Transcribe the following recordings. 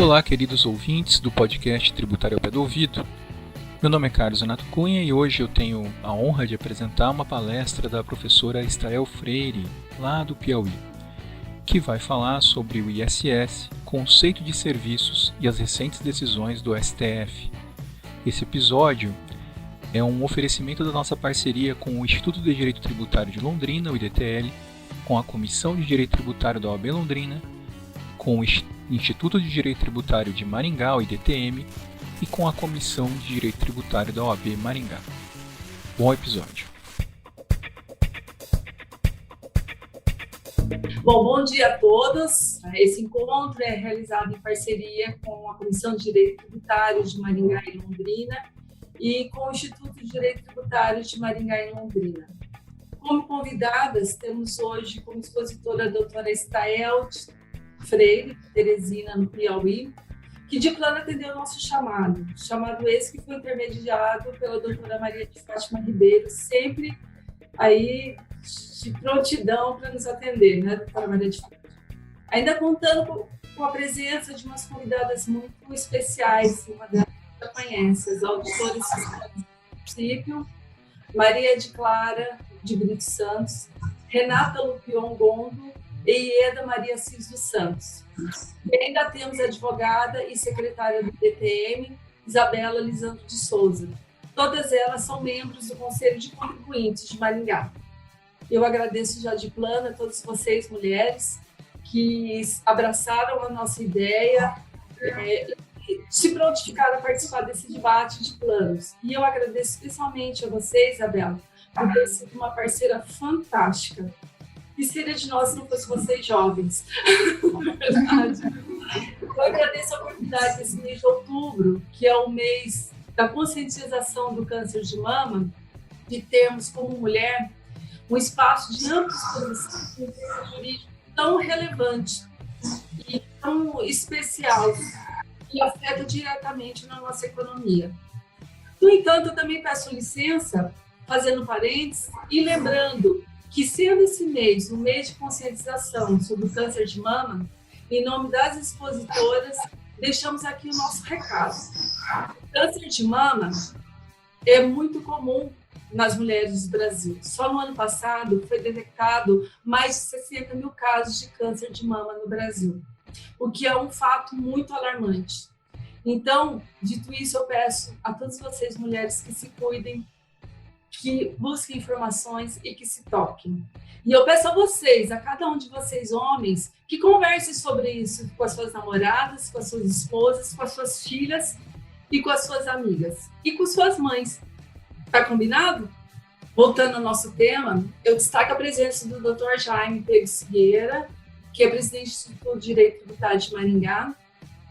Olá, queridos ouvintes do podcast Tributário ao Pé do Ouvido. Meu nome é Carlos Renato Cunha e hoje eu tenho a honra de apresentar uma palestra da professora Estael Freire, lá do Piauí, que vai falar sobre o ISS, conceito de serviços e as recentes decisões do STF. Esse episódio é um oferecimento da nossa parceria com o Instituto de Direito Tributário de Londrina, o IDTL, com a Comissão de Direito Tributário da OAB Londrina, com o Instituto de Direito Tributário de Maringá, o IDTM, e com a Comissão de Direito Tributário da OAB Maringá. Bom episódio. Bom dia a todos. Esse encontro é realizado em parceria com a Comissão de Direito Tributário de Maringá e Londrina e com o Instituto de Direito Tributário de Maringá e Londrina. Como convidadas, temos hoje como expositora a doutora Estael Freire, Teresina, no Piauí, que de plano atendeu o nosso chamado esse que foi intermediado pela doutora Maria de Fátima Ribeiro, sempre aí de prontidão para nos atender, né, doutora Maria de Fátima? Ainda contando com a presença de umas convidadas muito especiais, uma delas já conhece, as auditoras fiscais do município, Maria de Clara de Brito Santos, Renata Lupion Gondo e Ieda Maria Cis dos Santos. E ainda temos a advogada e secretária do DTM, Isabela Lisandro de Souza. Todas elas são membros do Conselho de Contribuintes de Maringá. Eu agradeço já de plano a todas vocês, mulheres, que abraçaram a nossa ideia, se prontificaram a participar desse debate de planos. E eu agradeço especialmente a você, Isabela, por ter sido uma parceira fantástica. Que seria de nós se não fosse vocês jovens? Verdade. Eu agradeço a oportunidade desse mês de outubro, que é o mês da conscientização do câncer de mama, de termos como mulher um espaço de ampla exposição jurídico tão relevante e tão especial que afeta diretamente na nossa economia. No entanto, eu também peço licença, fazendo parênteses e lembrando que, sendo esse mês um mês de conscientização sobre o câncer de mama, em nome das expositoras, deixamos aqui o nosso recado. O câncer de mama é muito comum nas mulheres do Brasil. Só no ano passado foi detectado mais de 60 mil casos de câncer de mama no Brasil, o que é um fato muito alarmante. Então, dito isso, eu peço a todas vocês, mulheres, que se cuidem, que busquem informações e que se toquem. E eu peço a vocês, a cada um de vocês, homens, que conversem sobre isso com as suas namoradas, com as suas esposas, com as suas filhas e com as suas amigas. E com suas mães. Tá combinado? Voltando ao nosso tema, eu destaco a presença do Dr. Jaime Pérez Figueira, que é presidente do Instituto de Direito Tributário de Maringá,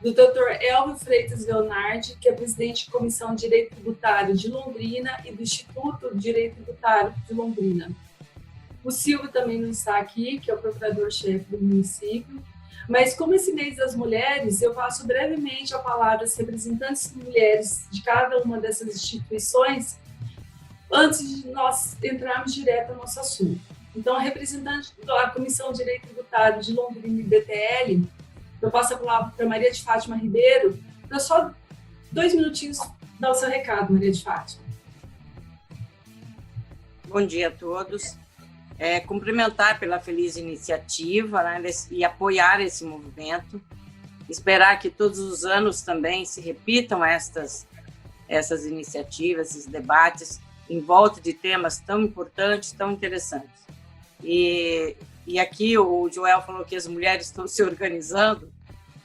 do Dr. Elvio Freitas Leonardi, que é presidente da Comissão de Direito Tributário de Londrina e do Instituto de Direito Tributário de Londrina. O Silvio também não está aqui, que é o procurador-chefe do município. Mas como esse mês das mulheres, eu passo brevemente a palavra às representantes mulheres de cada uma dessas instituições, antes de nós entrarmos direto no nosso assunto. Então, a representante da Comissão de Direito Tributário de Londrina e DTL, eu passo a palavra para Maria de Fátima Ribeiro, para só 2 minutinhos dar o seu recado, Maria de Fátima. Bom dia a todos. Cumprimentar pela feliz iniciativa, né, e apoiar esse movimento. Esperar que todos os anos também se repitam essas iniciativas, esses debates, em volta de temas tão importantes, tão interessantes. E aqui o Joel falou que as mulheres estão se organizando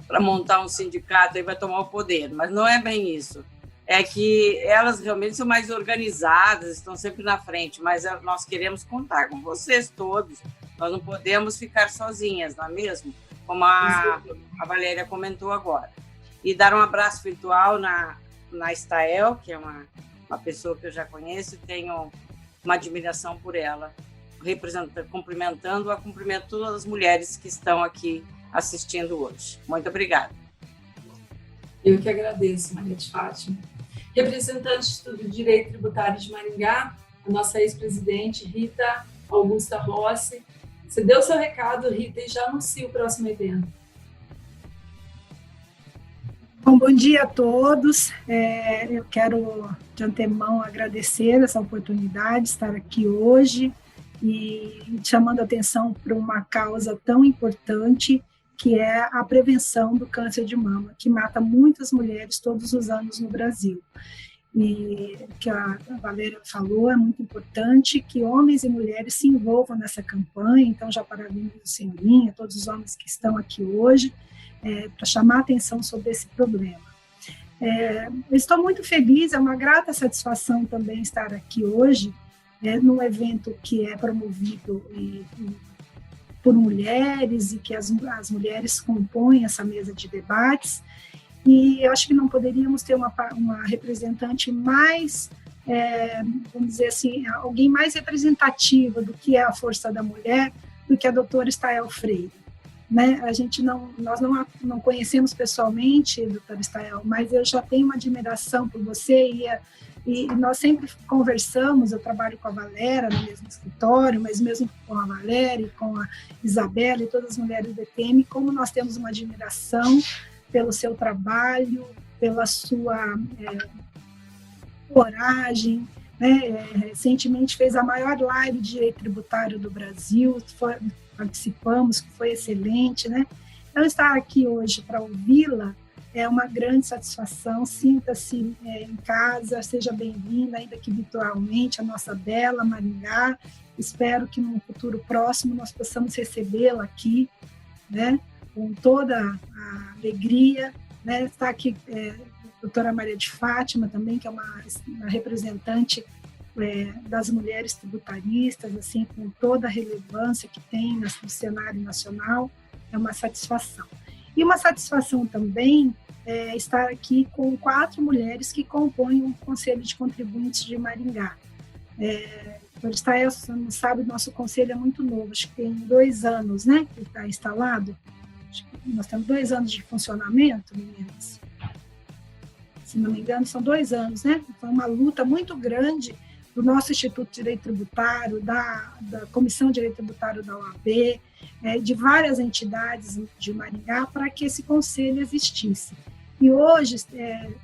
para montar um sindicato e vai tomar o poder, mas não é bem isso. É que elas realmente são mais organizadas, estão sempre na frente, mas nós queremos contar com vocês todos, nós não podemos ficar sozinhas, não é mesmo? Como a Valéria comentou agora. E dar um abraço virtual na Estael, que é uma pessoa que eu já conheço e tenho uma admiração por ela. Cumprimentando-a, cumprimento todas as mulheres que estão aqui assistindo hoje. Muito obrigada. Eu que agradeço, Maria de Fátima. Representante do Direito Tributário de Maringá, a nossa ex-presidente Rita Augusta Rossi. Você deu seu recado, Rita, e já anuncia o próximo evento. Bom dia a todos. Eu quero, de antemão, agradecer essa oportunidade de estar aqui hoje e chamando a atenção para uma causa tão importante, que é a prevenção do câncer de mama, que mata muitas mulheres todos os anos no Brasil. E que a Valéria falou, é muito importante que homens e mulheres se envolvam nessa campanha, então já parabenizo a senhorinha, todos os homens que estão aqui hoje, para chamar a atenção sobre esse problema. Eu estou muito feliz, é uma grata satisfação também estar aqui hoje, num evento que é promovido por mulheres e que as mulheres compõem essa mesa de debates, e eu acho que não poderíamos ter uma representante mais, vamos dizer assim, alguém mais representativa do que é a força da mulher, do que a doutora Estael Freire. Né? Nós não conhecemos pessoalmente, doutora Estael, mas eu já tenho uma admiração por você e nós sempre conversamos, eu trabalho com a Valéria no mesmo escritório, mas mesmo com a Valéria e com a Isabela e todas as mulheres do ETM, como nós temos uma admiração pelo seu trabalho, pela sua coragem, né? Recentemente fez a maior live de direito tributário do Brasil, participamos, que foi excelente, né? Então, estar aqui hoje para ouvi-la é uma grande satisfação. Sinta-se em casa, seja bem-vinda, ainda que virtualmente, a nossa bela Maringá. Espero que no futuro próximo nós possamos recebê-la aqui, né? Com toda a alegria, né? Está aqui a doutora Maria de Fátima também, que é uma representante das mulheres tributaristas, assim, com toda a relevância que tem no cenário nacional, é uma satisfação. E uma satisfação também estar aqui com 4 mulheres que compõem o Conselho de Contribuintes de Maringá. Você não sabe, nosso conselho é muito novo, acho que tem 2 anos, né, que está instalado. Acho que nós temos 2 anos de funcionamento, meninas. Se não me engano, são 2 anos, né? Foi uma luta muito grande do nosso Instituto de Direito Tributário, da Comissão de Direito Tributário da OAB, de várias entidades de Maringá, para que esse conselho existisse. E hoje,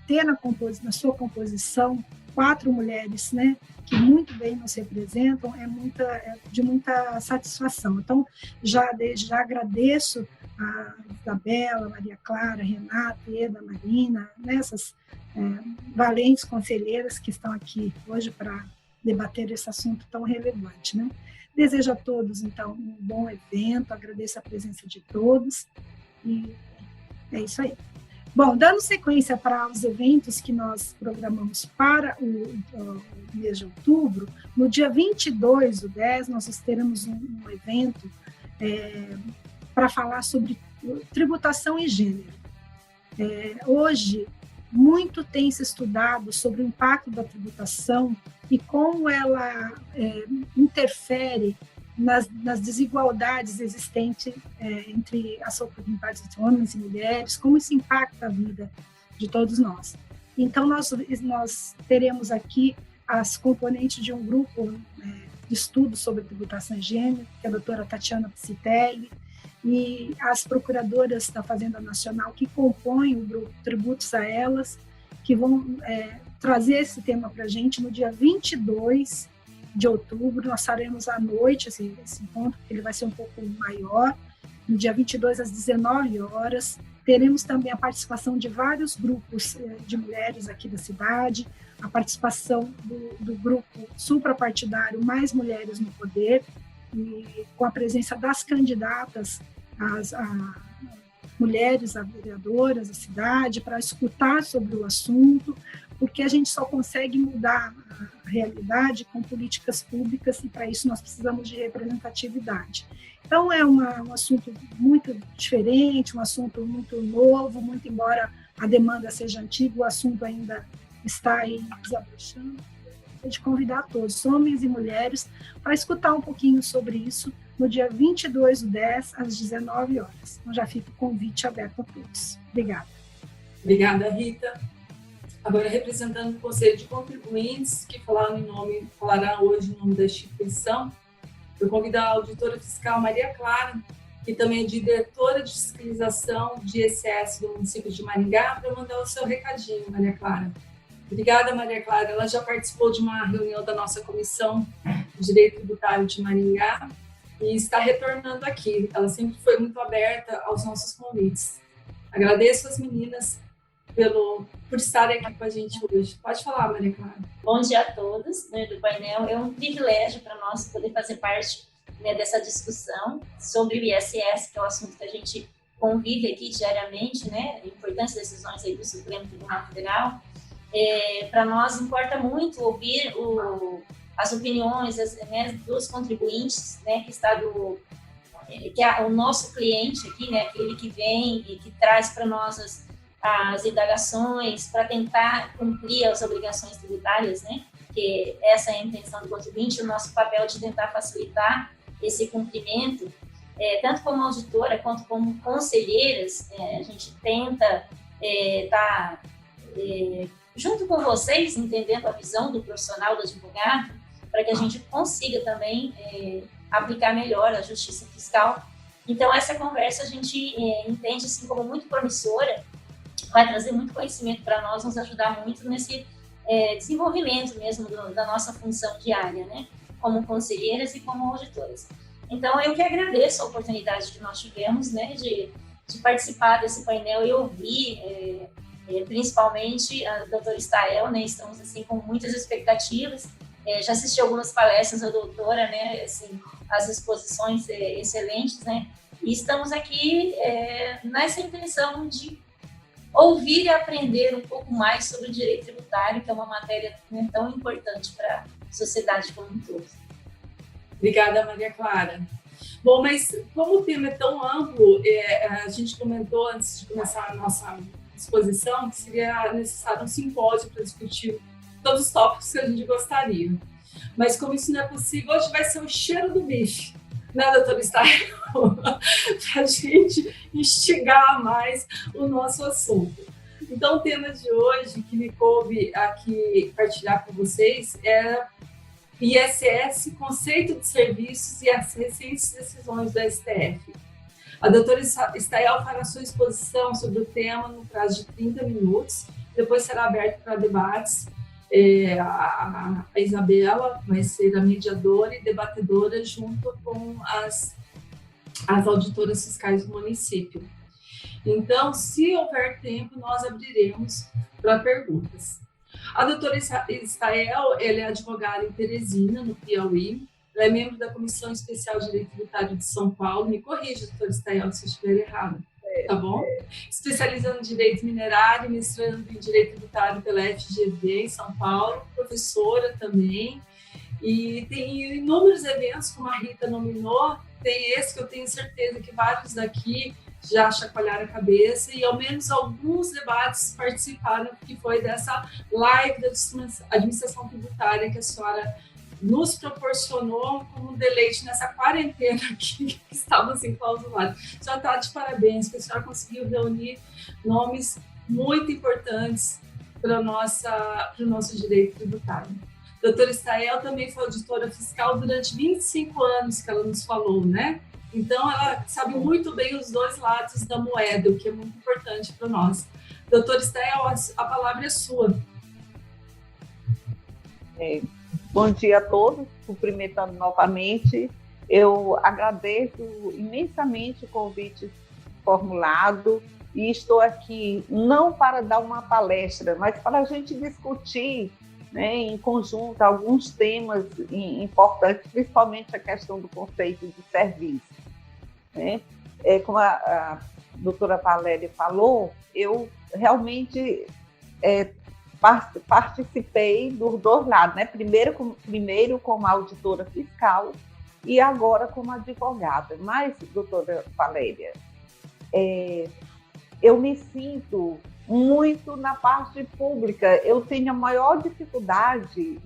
ter na sua composição 4 mulheres, né, que muito bem nos representam, é de muita satisfação. Então, já agradeço a Isabela, Maria Clara, Renata, Eda, Marina, essas valentes conselheiras que estão aqui hoje para debater esse assunto tão relevante, né? Desejo a todos, então, um bom evento, agradeço a presença de todos, e é isso aí. Bom, dando sequência para os eventos que nós programamos para o mês de outubro, no dia 22/10, nós teremos um evento para falar sobre tributação e gênero. Hoje, muito tem se estudado sobre o impacto da tributação e como ela interfere nas desigualdades existentes entre as oportunidades de homens e mulheres, como isso impacta a vida de todos nós. Então, nós teremos aqui as componentes de um grupo de estudo sobre tributação e gênero, que é a doutora Tatiana Psitelli, e as procuradoras da Fazenda Nacional que compõem o grupo Tributos a Elas, que vão trazer esse tema para a gente no dia 22 de outubro. Nós faremos à noite esse encontro, porque ele vai ser um pouco maior, no dia 22 às 19 horas. Teremos também a participação de vários grupos de mulheres aqui da cidade, a participação do grupo suprapartidário Mais Mulheres no Poder, e com a presença das candidatas, as mulheres, as vereadoras da cidade, para escutar sobre o assunto, porque a gente só consegue mudar a realidade com políticas públicas, e para isso nós precisamos de representatividade. Então, é um assunto muito diferente, um assunto muito novo, muito embora a demanda seja antiga, o assunto ainda está aí desabrochando. De convidar todos, homens e mulheres, para escutar um pouquinho sobre isso no dia 22/10, às 19 horas. Então, já fica o convite aberto a todos. Obrigada. Obrigada, Rita. Agora, representando o Conselho de Contribuintes, que falará hoje em nome da instituição, eu convido a auditora fiscal Maria Clara e também diretora de fiscalização de ISS do município de Maringá, para mandar o seu recadinho, Maria Clara. Obrigada, Maria Clara. Ela já participou de uma reunião da nossa Comissão de Direito Tributário de Maringá e está retornando aqui. Ela sempre foi muito aberta aos nossos convites. Agradeço às meninas por estarem aqui com a gente hoje. Pode falar, Maria Clara. Bom dia a todos, né, do painel. É um privilégio para nós poder fazer parte, né, dessa discussão sobre o ISS, que é o assunto que a gente convive aqui diariamente, né, importantes decisões aí do Supremo Tribunal Federal. Para nós importa muito ouvir as opiniões né, dos contribuintes, né, que é o nosso cliente aqui, né, aquele que vem e que traz para nós as indagações para tentar cumprir as obrigações tributárias, né, que essa é a intenção do contribuinte, o nosso papel de tentar facilitar esse cumprimento, tanto como auditora quanto como conselheiras, a gente tenta estar junto com vocês, entendendo a visão do profissional, do advogado, para que a gente consiga também aplicar melhor a justiça fiscal. Então, essa conversa a gente entende assim, como muito promissora, vai trazer muito conhecimento para nós, nos ajudar muito nesse desenvolvimento mesmo da nossa função diária, né? Como conselheiras e como auditoras. Então, eu que agradeço a oportunidade que nós tivemos, né, de participar desse painel e ouvir, principalmente a doutora Estael, né? Estamos assim com muitas expectativas. Já assisti algumas palestras da doutora, né? Assim, as exposições excelentes, né? E estamos aqui nessa intenção de ouvir e aprender um pouco mais sobre o direito tributário, que é uma matéria, né, tão importante para a sociedade como um todo. Obrigada, Maria Clara. Bom, mas como o tema é tão amplo, a gente comentou antes de começar a nossa exposição que seria necessário um simpósio para discutir todos os tópicos que a gente gostaria. Mas como isso não é possível, hoje vai ser o cheiro do bife, né, doutora Estael? Para a gente instigar mais o nosso assunto. Então, o tema de hoje que me coube aqui partilhar com vocês é ISS, conceito de serviços e as recentes decisões do STF. A doutora Estael fará sua exposição sobre o tema no prazo de 30 minutos, depois será aberto para debates. A Isabela vai ser a mediadora e debatedora junto com as auditoras fiscais do município. Então, se houver tempo, nós abriremos para perguntas. A doutora Estael, ela é advogada em Teresina, no Piauí. Ela é membro da Comissão Especial de Direito Tributário de São Paulo. Me corrija, doutora Estael, se eu estiver errado. Tá bom? Especializando em Direito Minerário, mestrando em Direito Tributário pela FGV em São Paulo, professora também. E tem inúmeros eventos, como a Rita nominou, tem esse que eu tenho certeza que vários daqui já chacoalharam a cabeça e ao menos alguns debates participaram, que foi dessa live da administração tributária que a senhora nos proporcionou como um deleite nessa quarentena aqui que estávamos enclausurados. Já está de parabéns, que a senhora conseguiu reunir nomes muito importantes para o nosso direito tributário. A doutora Estael também foi auditora fiscal durante 25 anos, que ela nos falou, né? Então, ela sabe muito bem os dois lados da moeda, o que é muito importante para nós. Doutora Estael, a palavra é sua. Bom dia a todos, cumprimentando novamente. Eu agradeço imensamente o convite formulado e estou aqui não para dar uma palestra, mas para a gente discutir, né, em conjunto alguns temas importantes, principalmente a questão do conceito de serviço. Né? Como a doutora Valéria falou, eu realmente participei dos dois lados, né? Primeiro como auditora fiscal e agora como advogada. Mas, doutora Valéria, eu me sinto muito na parte pública. Eu tenho a maior dificuldade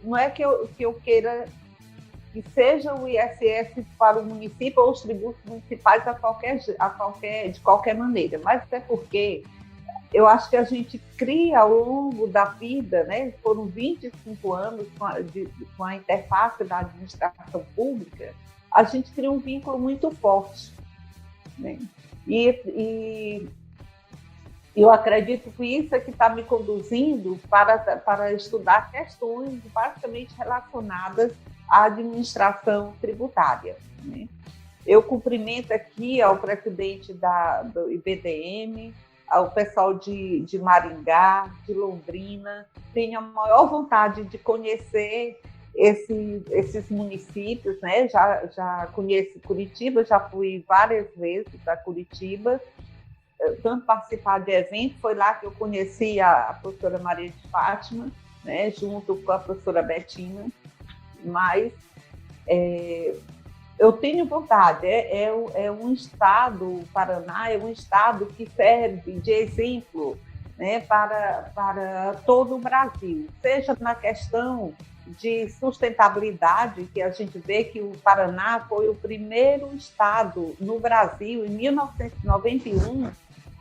não é que eu queira que seja o ISS para o município ou os tributos municipais de qualquer maneira, mas até porque eu acho que a gente cria ao longo da vida, né, foram 25 anos com a interface da administração pública, a gente cria um vínculo muito forte, né? E eu acredito que isso é que está me conduzindo para estudar questões basicamente relacionadas à administração tributária, né? Eu cumprimento aqui ao presidente do IBDM, ao pessoal de Maringá, de Londrina. Tenho a maior vontade de conhecer esses municípios, né? Já conheço Curitiba, já fui várias vezes para Curitiba, tanto participar de eventos. Foi lá que eu conheci a professora Maria de Fátima, né? Junto com a professora Betina. Mas eu tenho vontade, é um estado, o Paraná é um estado que serve de exemplo, né, para todo o Brasil, seja na questão de sustentabilidade, que a gente vê que o Paraná foi o primeiro estado no Brasil, em 1991,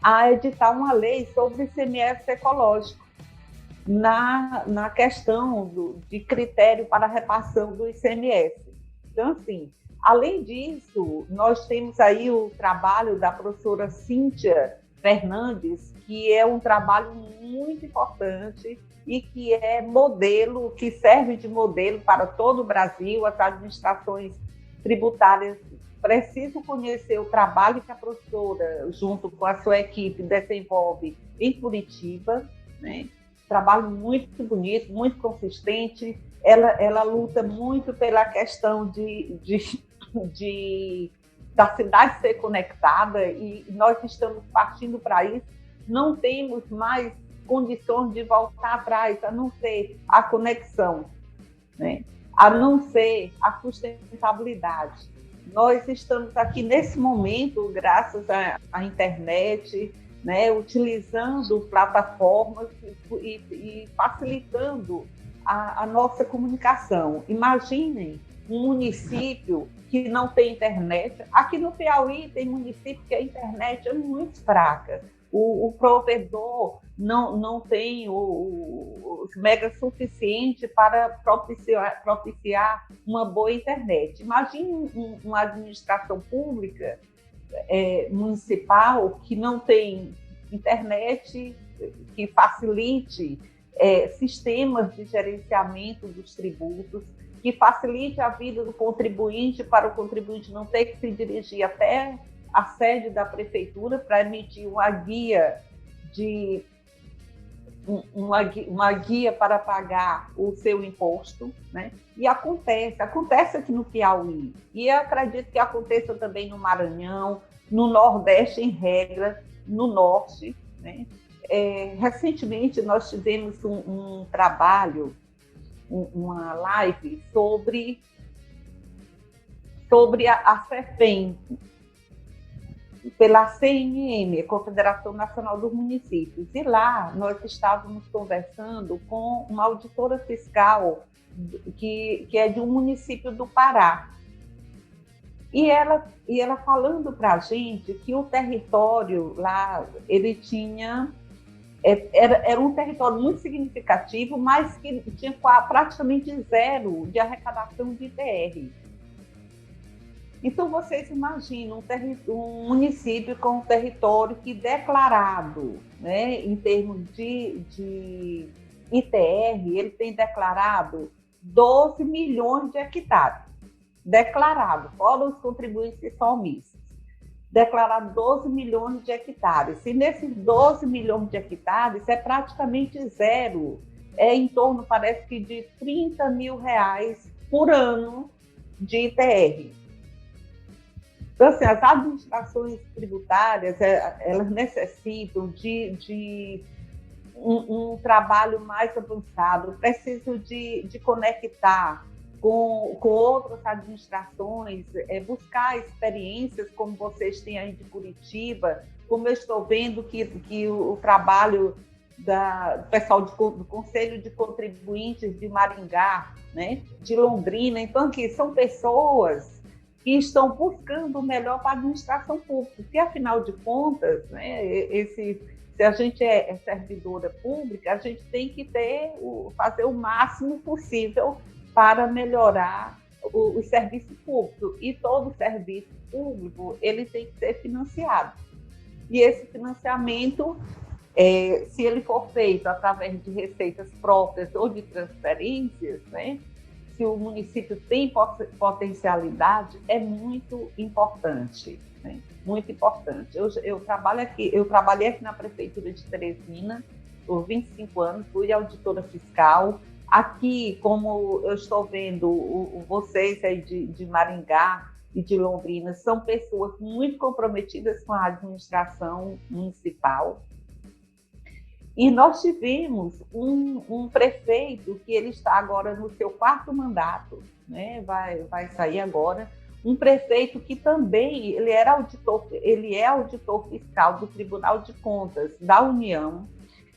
a editar uma lei sobre ICMS ecológico, na questão de critério para a repartição do ICMS. Então, assim, além disso, nós temos aí o trabalho da professora Cíntia Fernandes, que é um trabalho muito importante e que é modelo, que serve de modelo para todo o Brasil. As administrações tributárias precisam conhecer o trabalho que a professora, junto com a sua equipe, desenvolve em Curitiba, né? Trabalho muito bonito, muito consistente. Ela luta muito pela questão da cidade ser conectada, e nós estamos partindo para isso. Não temos mais condições de voltar atrás, a não ser a conexão, né? A não ser a sustentabilidade. Nós estamos aqui nesse momento, graças à internet, né, utilizando plataformas e facilitando a nossa comunicação. Imaginem um município que não tem internet. Aqui no Piauí tem município que a internet é muito fraca. O provedor não tem os mega suficiente para propiciar uma boa internet. Imagine uma administração pública municipal que não tem internet que facilite sistemas de gerenciamento dos tributos, que facilite a vida do contribuinte, para o contribuinte não ter que se dirigir até a sede da prefeitura para emitir uma guia para pagar o seu imposto, né? E acontece aqui no Piauí, e eu acredito que aconteça também no Maranhão, no Nordeste em regra, no Norte, né? Recentemente nós tivemos um trabalho, uma live sobre a CEFEM, pela CNM, Confederação Nacional dos Municípios. E lá nós estávamos conversando com uma auditora fiscal que é de um município do Pará. E ela falando para a gente que o território lá, ele tinha... Era um território muito significativo, mas que tinha praticamente zero de arrecadação de ITR. Então, vocês imaginam um município com um território que declarado, né, em termos de ITR, ele tem declarado 12 milhões de hectares. Declarado, fora os contribuintes que são omissos. Declarado 12 milhões de hectares. E nesses 12 milhões de hectares é praticamente zero. É em torno, parece que, de R$30 mil por ano de ITR. Então, assim, as administrações tributárias, elas necessitam de um trabalho mais avançado, precisam de conectar com outras administrações, buscar experiências como vocês têm aí de Curitiba, como eu estou vendo que o trabalho do pessoal do Conselho de Contribuintes de Maringá, né, de Londrina. Então, aqui são pessoas que estão buscando o melhor para a administração pública, porque, afinal de contas, né, se a gente é servidora pública, a gente tem que fazer o máximo possível para melhorar os serviços públicos, e todo serviço público ele tem que ser financiado. E esse financiamento, se ele for feito através de receitas próprias ou de transferências, né, se o município tem potencialidade, é muito importante, né? Muito importante. Eu trabalhei aqui na Prefeitura de Teresina por 25 anos, fui auditora fiscal. Aqui, como eu estou vendo, vocês aí de Maringá e de Londrina são pessoas muito comprometidas com a administração municipal. E nós tivemos um prefeito que ele está agora no seu 4º mandato, né? Vai sair agora, um prefeito que também ele é auditor fiscal do Tribunal de Contas da União.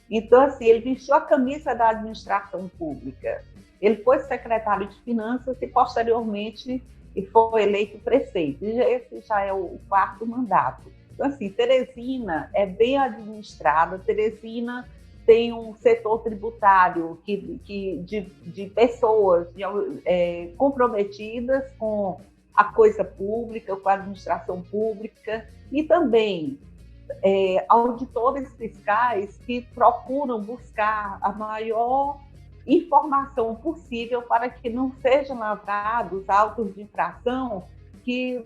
Então, assim, ele vestiu a camisa da administração pública. Ele foi secretário de Finanças e, posteriormente, foi eleito prefeito. Esse já é o 4º mandato. Então, assim, Teresina é bem administrada. Teresina tem um setor tributário de pessoas comprometidas com a coisa pública, com a administração pública, e também auditores fiscais que procuram buscar a maior informação possível para que não sejam lavrados autos de infração que,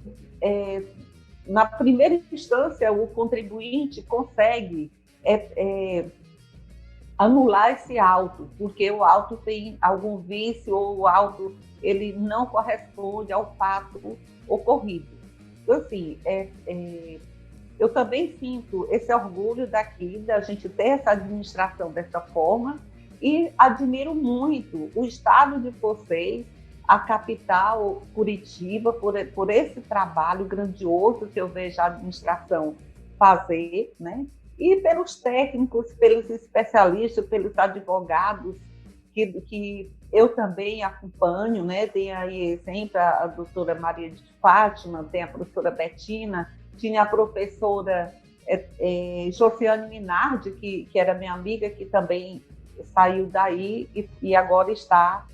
na primeira instância, o contribuinte consegue anular esse auto, porque o auto tem algum vício ou o auto ele não corresponde ao fato ocorrido. Então, assim, eu também sinto esse orgulho daqui, da gente ter essa administração dessa forma, e admiro muito o estado de vocês, a capital Curitiba, por esse trabalho grandioso que eu vejo a administração fazer, né? E pelos técnicos, pelos especialistas, pelos advogados, que eu também acompanho, né? Tem aí sempre a doutora Maria de Fátima, tem a professora Betina, tinha a professora Josiane Minardi, que era minha amiga, que também saiu daí e agora está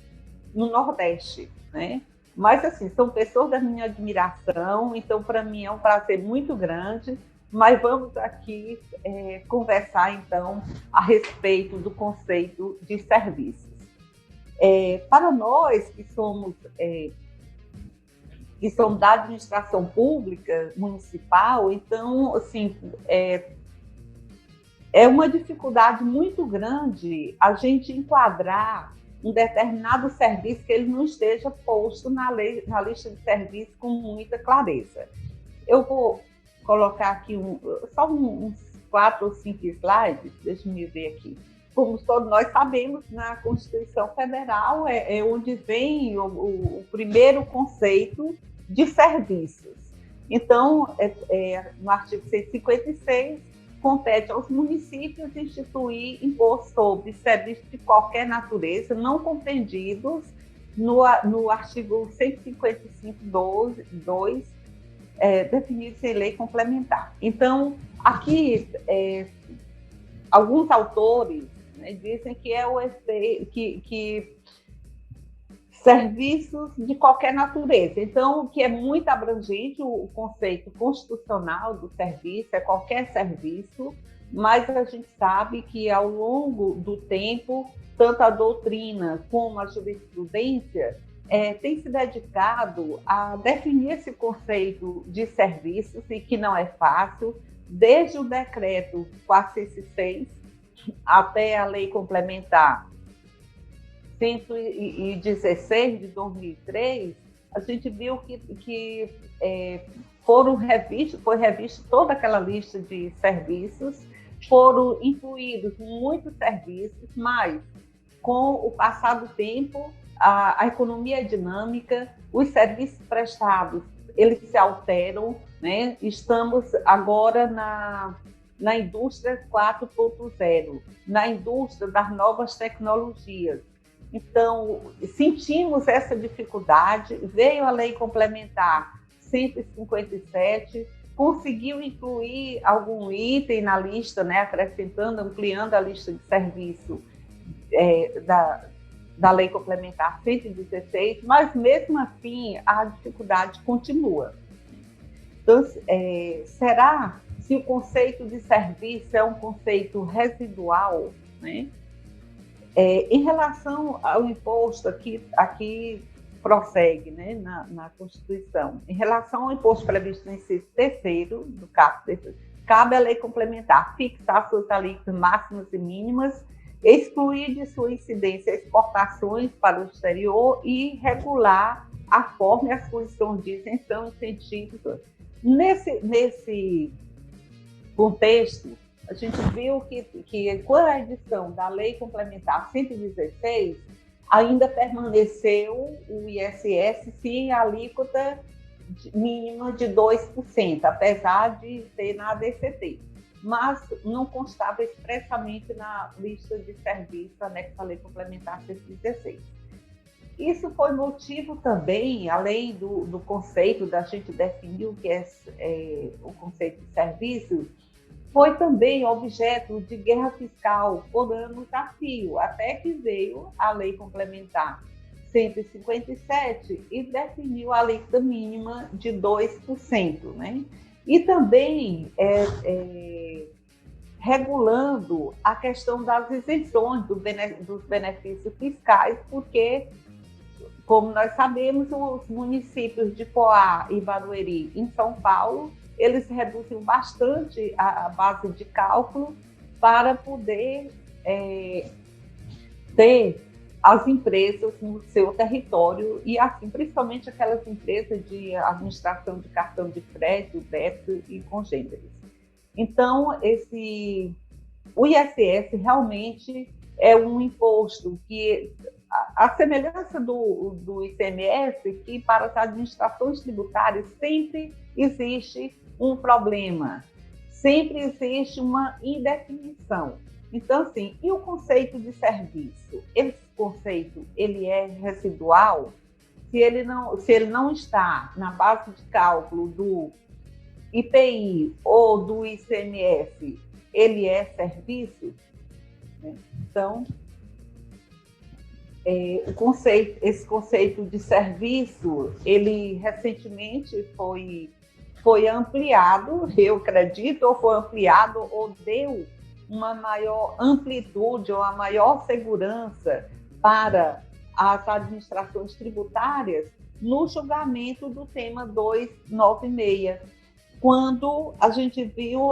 no Nordeste, né? Mas, assim, são pessoas da minha admiração, então, para mim, é um prazer muito grande, mas vamos aqui conversar, então, a respeito do conceito de serviços. Para nós que somos da administração pública municipal, então, assim, é uma dificuldade muito grande a gente enquadrar um determinado serviço que ele não esteja posto na lista de serviços com muita clareza. Eu vou colocar aqui só uns 4 ou 5 slides, deixa eu me ver aqui. Como todos nós sabemos, na Constituição Federal é onde vem o primeiro conceito de serviços. Então, no artigo 156, compete aos municípios instituir imposto sobre serviços de qualquer natureza, não compreendidos no artigo 155.2, definidos em lei complementar. Então, aqui, alguns autores, né, dizem que que serviços de qualquer natureza. Então, o que é muito abrangente, o conceito constitucional do serviço é qualquer serviço, mas a gente sabe que, ao longo do tempo, tanto a doutrina como a jurisprudência tem se dedicado a definir esse conceito de serviços, e que não é fácil, desde o decreto 406 até a lei complementar 116 de 2003, a gente viu que foi revista toda aquela lista de serviços, foram incluídos muitos serviços, mas com o passar do tempo, a economia é dinâmica, os serviços prestados, eles se alteram, né? Estamos agora na indústria 4.0, na indústria das novas tecnologias. Então, sentimos essa dificuldade, veio a lei complementar 157, conseguiu incluir algum item na da Lei Complementar 116, mas mesmo assim a dificuldade continua. Então, será se o conceito de serviço é um conceito residual, né? Em relação ao imposto, aqui prossegue, né, na Constituição, em relação ao imposto previsto no inciso 3º do caput, cabe à lei complementar fixar suas alíquotas máximas e mínimas, excluir de sua incidência exportações para o exterior e regular a forma e as condições de isenção, incentivos. Nesse contexto, a gente viu que com a edição da Lei Complementar 116, ainda permaneceu o ISS sem alíquota mínima de 2%, apesar de ter na ADCT, mas não constava expressamente na lista de serviços anexa à Lei Complementar 116. Isso foi motivo também, além do conceito da gente definir o que é o conceito de serviço, foi também objeto de guerra fiscal por anos a fio, até que veio a Lei Complementar 157 e definiu a alíquota mínima de 2%, né? E também regulando a questão das isenções dos benefícios fiscais, porque, como nós sabemos, os municípios de Poá e Barueri, em São Paulo, eles reduzem bastante a base de cálculo para poder ter as empresas no seu território e, assim, principalmente aquelas empresas de administração de cartão de crédito, débito e congêneres. Então, o ISS realmente é um imposto que, a semelhança do ICMS, que para as administrações tributárias sempre existe um problema, sempre existe uma indefinição. Então, assim, e o conceito de serviço? Esse conceito, ele é residual? Se ele não está na base de cálculo do IPI ou do ICMS, ele é serviço? Então, esse conceito de serviço, ele recentemente foi ampliado, eu acredito, ou foi ampliado, ou deu uma maior amplitude ou a maior segurança para as administrações tributárias no julgamento do tema 296, quando a gente viu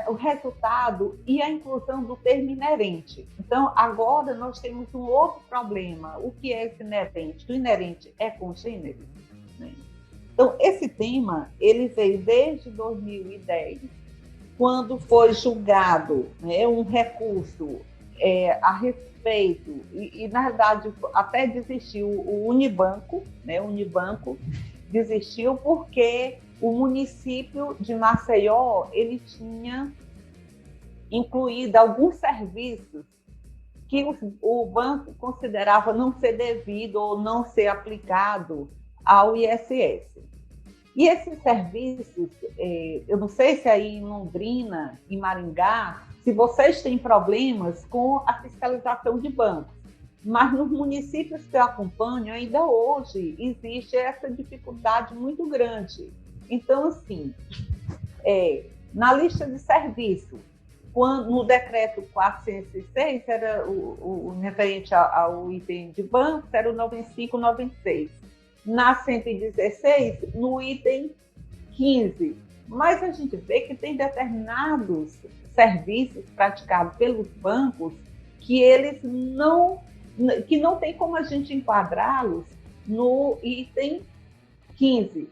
o resultado e a inclusão do termo inerente. Então, agora nós temos um outro problema. O que é esse inerente? O inerente é congênero, né? Então, esse tema, ele veio desde 2010, quando foi julgado, né, um recurso a respeito, e na verdade até desistiu o Unibanco, né, o Unibanco desistiu porque o município de Maceió, ele tinha incluído alguns serviços que o banco considerava não ser devido ou não ser aplicado ao ISS. E esses serviços, eu não sei se aí em Londrina, em Maringá, se vocês têm problemas com a fiscalização de bancos, mas nos municípios que eu acompanho, ainda hoje existe essa dificuldade muito grande. Então, assim, na lista de serviço, no decreto 406, era o referente ao item de bancos, era o 95, 96. Na 116, no item 15. Mas a gente vê que tem determinados serviços praticados pelos bancos que eles não tem como a gente enquadrá-los no item 15.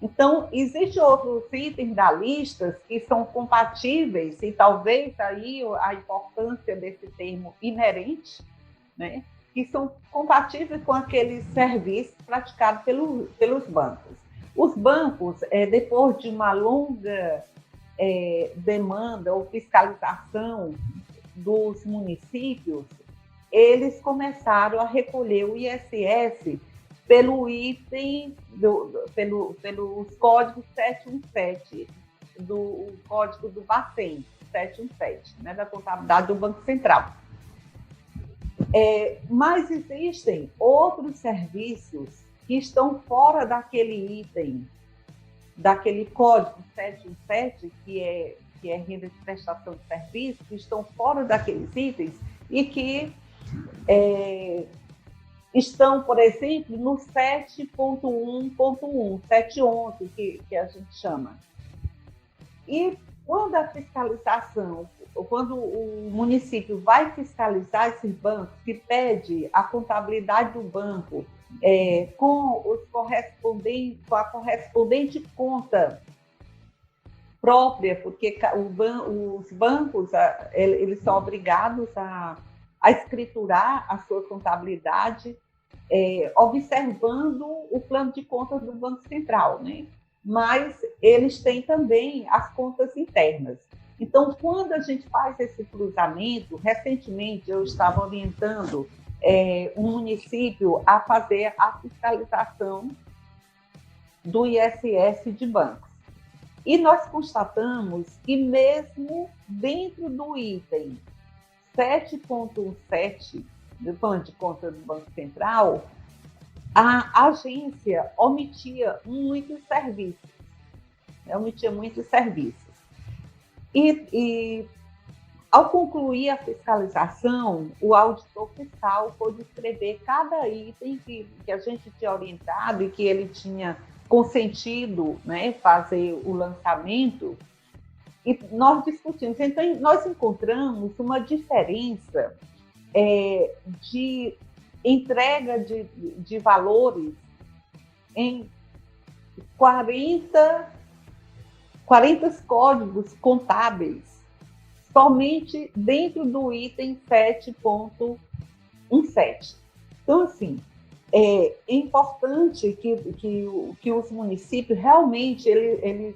Então, existem outros itens da lista que são compatíveis, e talvez aí a importância desse termo inerente, né, que são compatíveis com aqueles serviços praticados pelos bancos. Os bancos, depois de uma longa demanda ou fiscalização dos municípios, eles começaram a recolher o ISS pelo item, pelos códigos 717, do código do Bacen, 717, né, da contabilidade do Banco Central. Mas existem outros serviços que estão fora daquele item, daquele código 717, que é renda de prestação de serviço, que estão fora daqueles itens e que estão, por exemplo, no 7.1.1, 711, que a gente chama. E quando a fiscalização, quando o município vai fiscalizar esses bancos, que pede a contabilidade do banco com a correspondente conta própria, porque os bancos eles são obrigados a escriturar a sua contabilidade observando o plano de contas do Banco Central, né? Mas eles têm também as contas internas. Então, quando a gente faz esse cruzamento, recentemente eu estava orientando um município a fazer a fiscalização do ISS de bancos. E nós constatamos que mesmo dentro do item 7.7 do plano de contas do Banco Central, a agência omitia muitos serviços. E ao concluir a fiscalização, o auditor fiscal pôde escrever cada item que a gente tinha orientado e que ele tinha consentido, né, fazer o lançamento, e nós discutimos. Então, nós encontramos uma diferença de entrega de valores em 40 códigos contábeis, somente dentro do item 7.17. Então, assim, é importante que os municípios realmente eles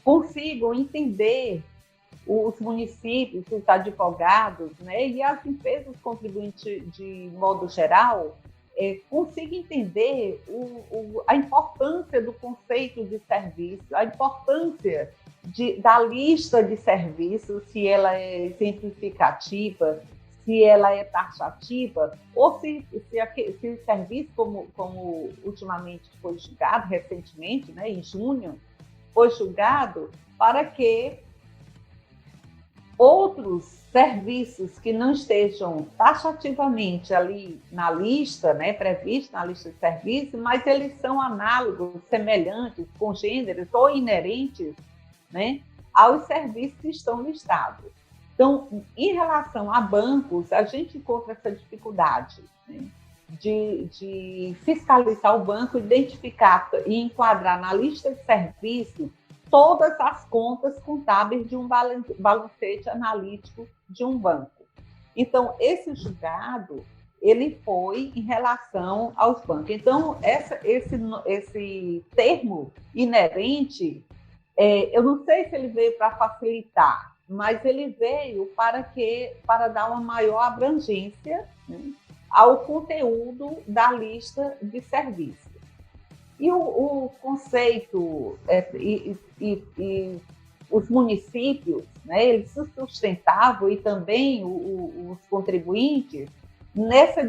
consigam entender, os municípios, os advogados, né, e as empresas contribuintes de modo geral, consigam entender a importância do conceito de serviço, a importância da lista de serviços, se ela é exemplificativa, se ela é taxativa, ou se o serviço, como ultimamente foi julgado, recentemente, né, em junho, foi julgado para que outros serviços que não estejam taxativamente ali na lista, né, previstos na lista de serviços, mas eles são análogos, semelhantes, congêneres ou inerentes, né, aos serviços que estão listados. Então, em relação a bancos, a gente encontra essa dificuldade, né, de fiscalizar o banco, identificar e enquadrar na lista de serviços todas as contas contábeis de um balancete analítico de um banco. Então, esse julgado, ele foi em relação aos bancos. Então, esse termo inerente, eu não sei se ele veio para facilitar, mas ele veio para dar uma maior abrangência, né, ao conteúdo da lista de serviços. E o conceito e os municípios, né, eles se sustentavam, e também os contribuintes, nessa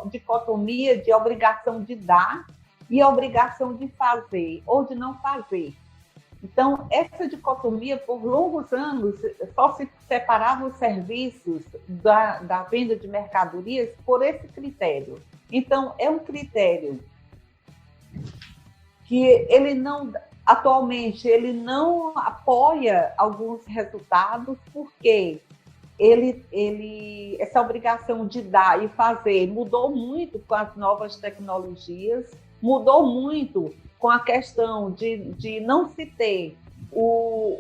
dicotomia de obrigação de dar e obrigação de fazer ou de não fazer. Então, essa dicotomia, por longos anos, só se separava os serviços da venda de mercadorias por esse critério. Então, é um critério que atualmente ele não apoia alguns resultados, porque essa obrigação de dar e fazer mudou muito com as novas tecnologias, mudou muito com a questão de não se ter o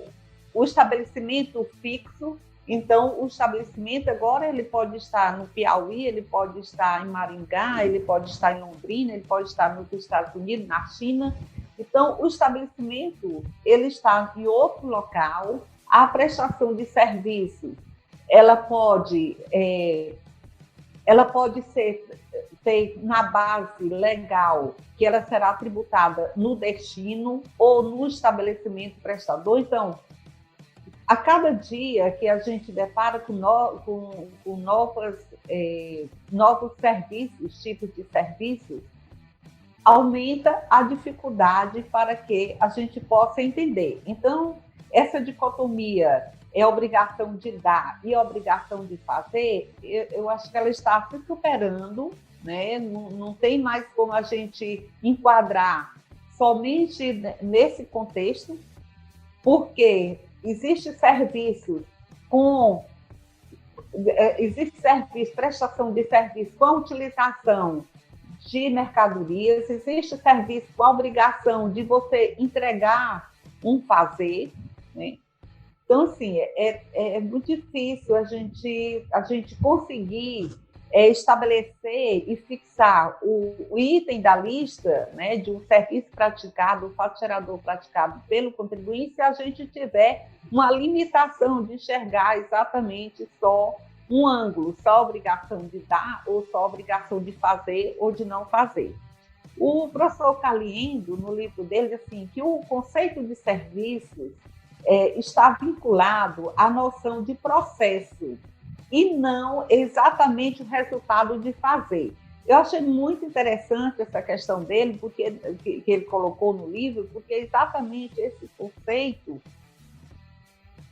estabelecimento fixo. Então, o estabelecimento agora ele pode estar no Piauí, ele pode estar em Maringá, ele pode estar em Londrina, ele pode estar nos Estados Unidos, na China. Então, o estabelecimento ele está em outro local. A prestação de serviços ela pode ser na base legal, que ela será tributada no destino ou no estabelecimento prestador. Então, a cada dia que a gente depara com novas novos serviços, tipos de serviços, aumenta a dificuldade para que a gente possa entender. Então, essa dicotomia é obrigação de dar e obrigação de fazer, eu acho que ela está se superando, né? Não tem mais como a gente enquadrar somente nesse contexto, porque existe serviço, prestação de serviço com a utilização de mercadorias, existe serviço com a obrigação de você entregar um fazer, né? Então, assim, é muito difícil a gente conseguir estabelecer e fixar o item da lista, né, de um serviço praticado, o fato gerador praticado pelo contribuinte, se a gente tiver uma limitação de enxergar exatamente só um ângulo, só a obrigação de dar ou só a obrigação de fazer ou de não fazer. O professor Caliendo, no livro dele, assim, que o conceito de serviços está vinculado à noção de processo e não exatamente o resultado de fazer. Eu achei muito interessante essa questão dele, porque que ele colocou no livro, porque exatamente esse conceito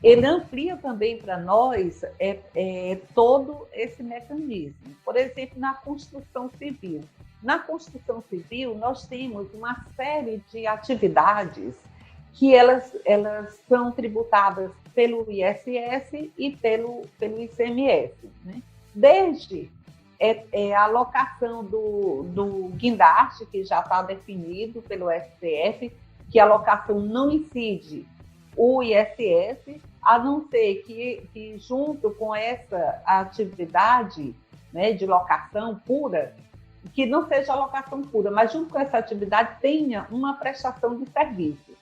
ele amplia também para nós todo esse mecanismo. Por exemplo, na construção civil. Na construção civil, nós temos uma série de atividades que elas são tributadas pelo ISS e pelo ICMS, né? Desde a alocação do guindaste, que já está definido pelo STF, que a alocação não incide o ISS, a não ser que junto com essa atividade, né, de locação pura, que não seja a locação pura, mas junto com essa atividade tenha uma prestação de serviço.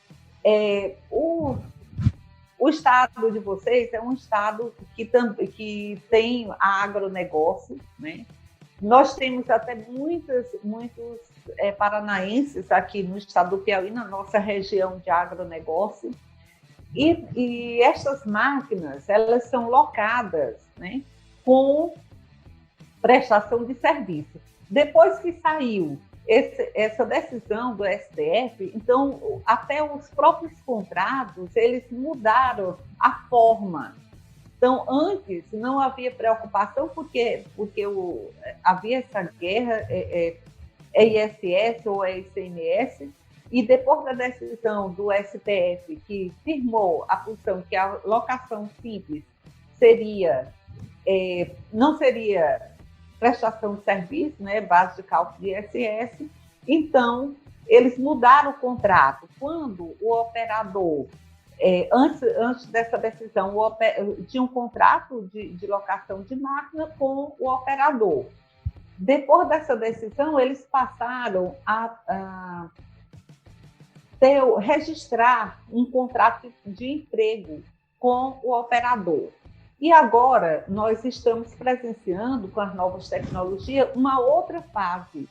O estado de vocês é um estado que tem agronegócio, né? Nós temos até muitos paranaenses aqui no estado do Piauí, na nossa região de agronegócio, e estas máquinas, elas são locadas, né, com prestação de serviço. Depois que saiu essa decisão do STF, então, até os próprios contratos, eles mudaram a forma. Então, antes não havia preocupação, porque havia essa guerra, ISS ou ICMS, e depois da decisão do STF, que firmou a posição que a locação simples não seria prestação de serviço, né, base de cálculo de ISS, então eles mudaram o contrato. Quando o operador, antes dessa decisão, tinha um contrato de locação de máquina com o operador. Depois dessa decisão, eles passaram a registrar um contrato de emprego com o operador. E agora nós estamos presenciando, com as novas tecnologias, uma outra fase,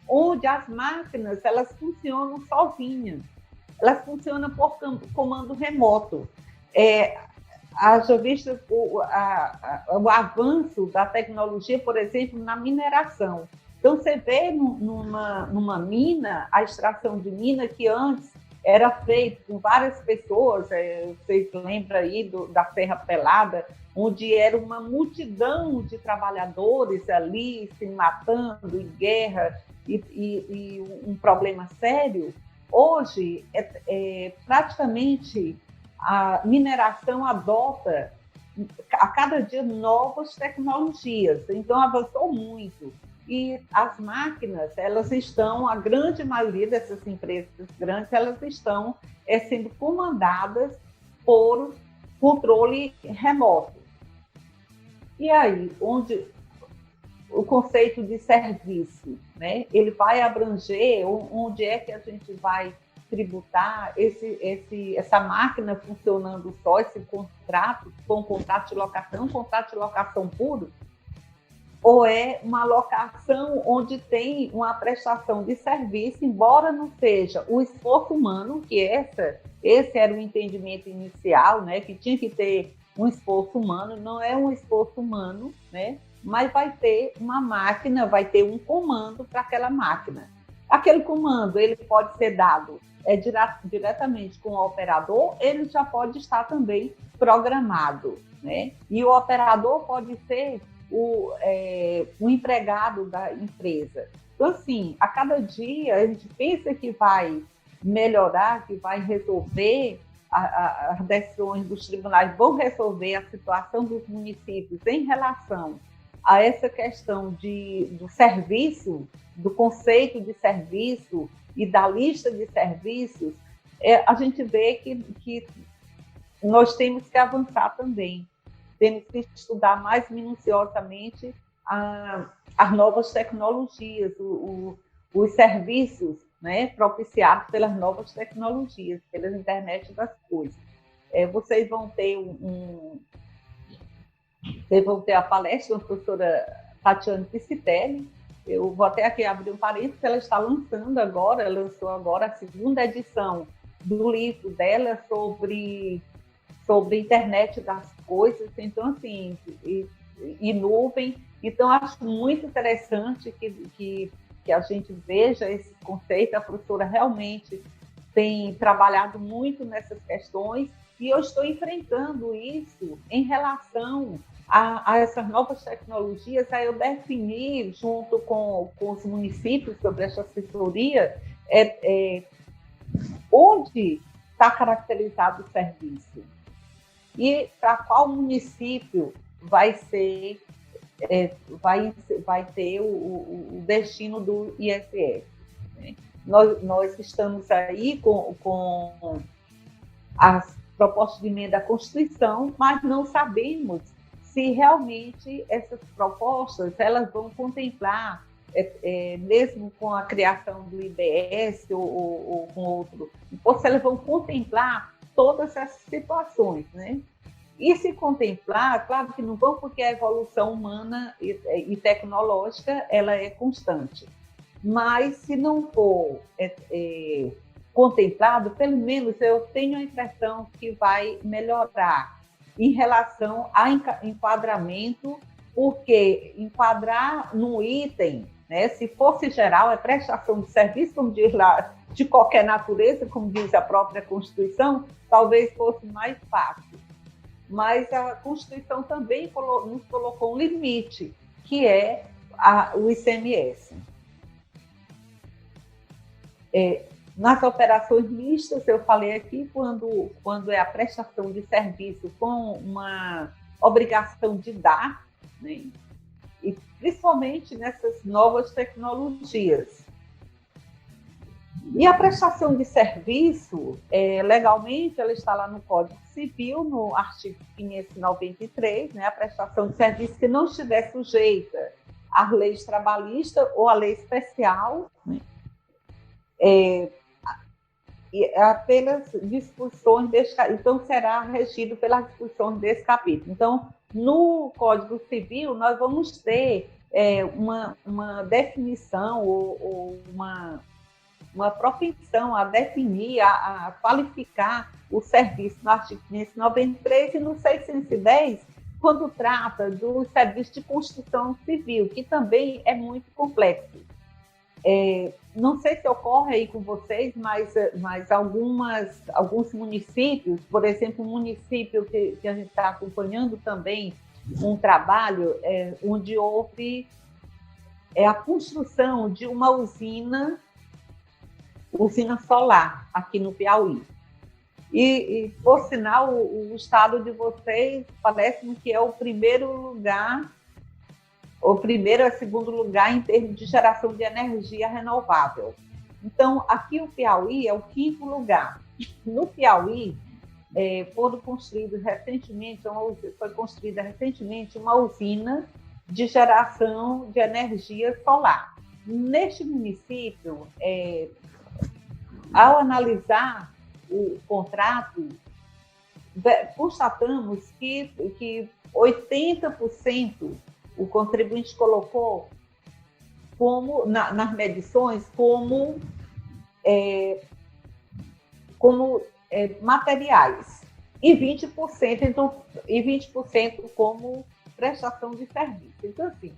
onde as máquinas elas funcionam sozinhas, elas funcionam por comando remoto. Haja visto o avanço da tecnologia, por exemplo, na mineração. Então, você vê numa mina, a extração de mina, que antes era feita com várias pessoas, vocês lembram aí da Serra Pelada, onde era uma multidão de trabalhadores ali se matando em guerra e um problema sério. Hoje, praticamente, a mineração adota a cada dia novas tecnologias, então avançou muito. E as máquinas, elas estão, a grande maioria dessas empresas grandes, elas estão sendo comandadas por controle remoto. E aí, onde o conceito de serviço, né, ele vai abranger onde é que a gente vai tributar essa máquina funcionando só, esse contrato, com contrato de locação puro, ou é uma locação onde tem uma prestação de serviço, embora não seja o esforço humano, que esse era o entendimento inicial, né, que tinha que ter um esforço humano, não é um esforço humano, né, mas vai ter uma máquina, vai ter um comando para aquela máquina. Aquele comando ele pode ser dado diretamente com o operador, ele já pode estar também programado, né? E o operador pode ser o empregado da empresa. Então, assim, a cada dia a gente pensa que vai melhorar, que vai resolver, as decisões dos tribunais vão resolver a situação dos municípios em relação a essa questão do serviço, do conceito de serviço e da lista de serviços. A gente vê que nós temos que avançar também. Temos que estudar mais minuciosamente as novas tecnologias, os serviços, né, propiciados pelas novas tecnologias, pela internet das coisas. Vocês vão ter a palestra da professora Tatiane Piscitelli. Eu vou até aqui abrir um parênteses, ela está lançou agora a segunda edição do livro dela sobre internet das coisas, então, assim, e nuvem. Então, acho muito interessante que a gente veja esse conceito. A professora realmente tem trabalhado muito nessas questões e eu estou enfrentando isso em relação a essas novas tecnologias. Aí eu defini, junto com os municípios, sobre essa assessoria, onde está caracterizado o serviço e para qual município vai ter o destino do ISS. Né? Nós estamos aí com as propostas de emenda à Constituição, mas não sabemos se realmente essas propostas elas vão contemplar, mesmo com a criação do IBS ou com outro, se elas vão contemplar todas essas situações, né? E se contemplar, claro que não vão, porque a evolução humana e tecnológica ela é constante. Mas se não for contemplado, pelo menos eu tenho a impressão que vai melhorar em relação a enquadramento, porque enquadrar num item, né, se fosse geral, é prestação de serviço, como diz lá, de qualquer natureza, como diz a própria Constituição, talvez fosse mais fácil. Mas a Constituição também nos colocou um limite, que é o ICMS. Nas operações mistas, eu falei aqui, quando é a prestação de serviço com uma obrigação de dar, né? E principalmente nessas novas tecnologias. E a prestação de serviço, legalmente, ela está lá no Código Civil, no artigo 593, né, a prestação de serviço que não estiver sujeita às leis trabalhistas ou à lei especial, né, pelas disposições então será regido pelas disposições desse capítulo. Então, no Código Civil, nós vamos ter uma definição ou uma propensão a definir, a qualificar o serviço no artigo 593 e no 610, quando trata do serviço de construção civil, que também é muito complexo. Não sei se ocorre aí com vocês, mas alguns municípios, por exemplo, um município que a gente está acompanhando também um trabalho onde houve a construção de uma usina solar aqui no Piauí. E por sinal, o estado de vocês parece-me que é o primeiro lugar, segundo lugar em termos de geração de energia renovável. Então, aqui o Piauí é o 5º lugar. No Piauí, foi construída recentemente uma usina de geração de energia solar. Neste município, ao analisar o contrato, constatamos que 80% o contribuinte colocou nas medições como materiais e 20% como prestação de serviço. Então, assim,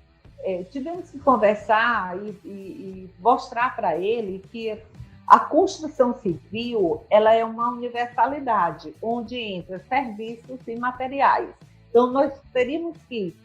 tivemos que conversar e mostrar para ele que a construção civil ela é uma universalidade, onde entra serviços e materiais. Então, nós teríamos que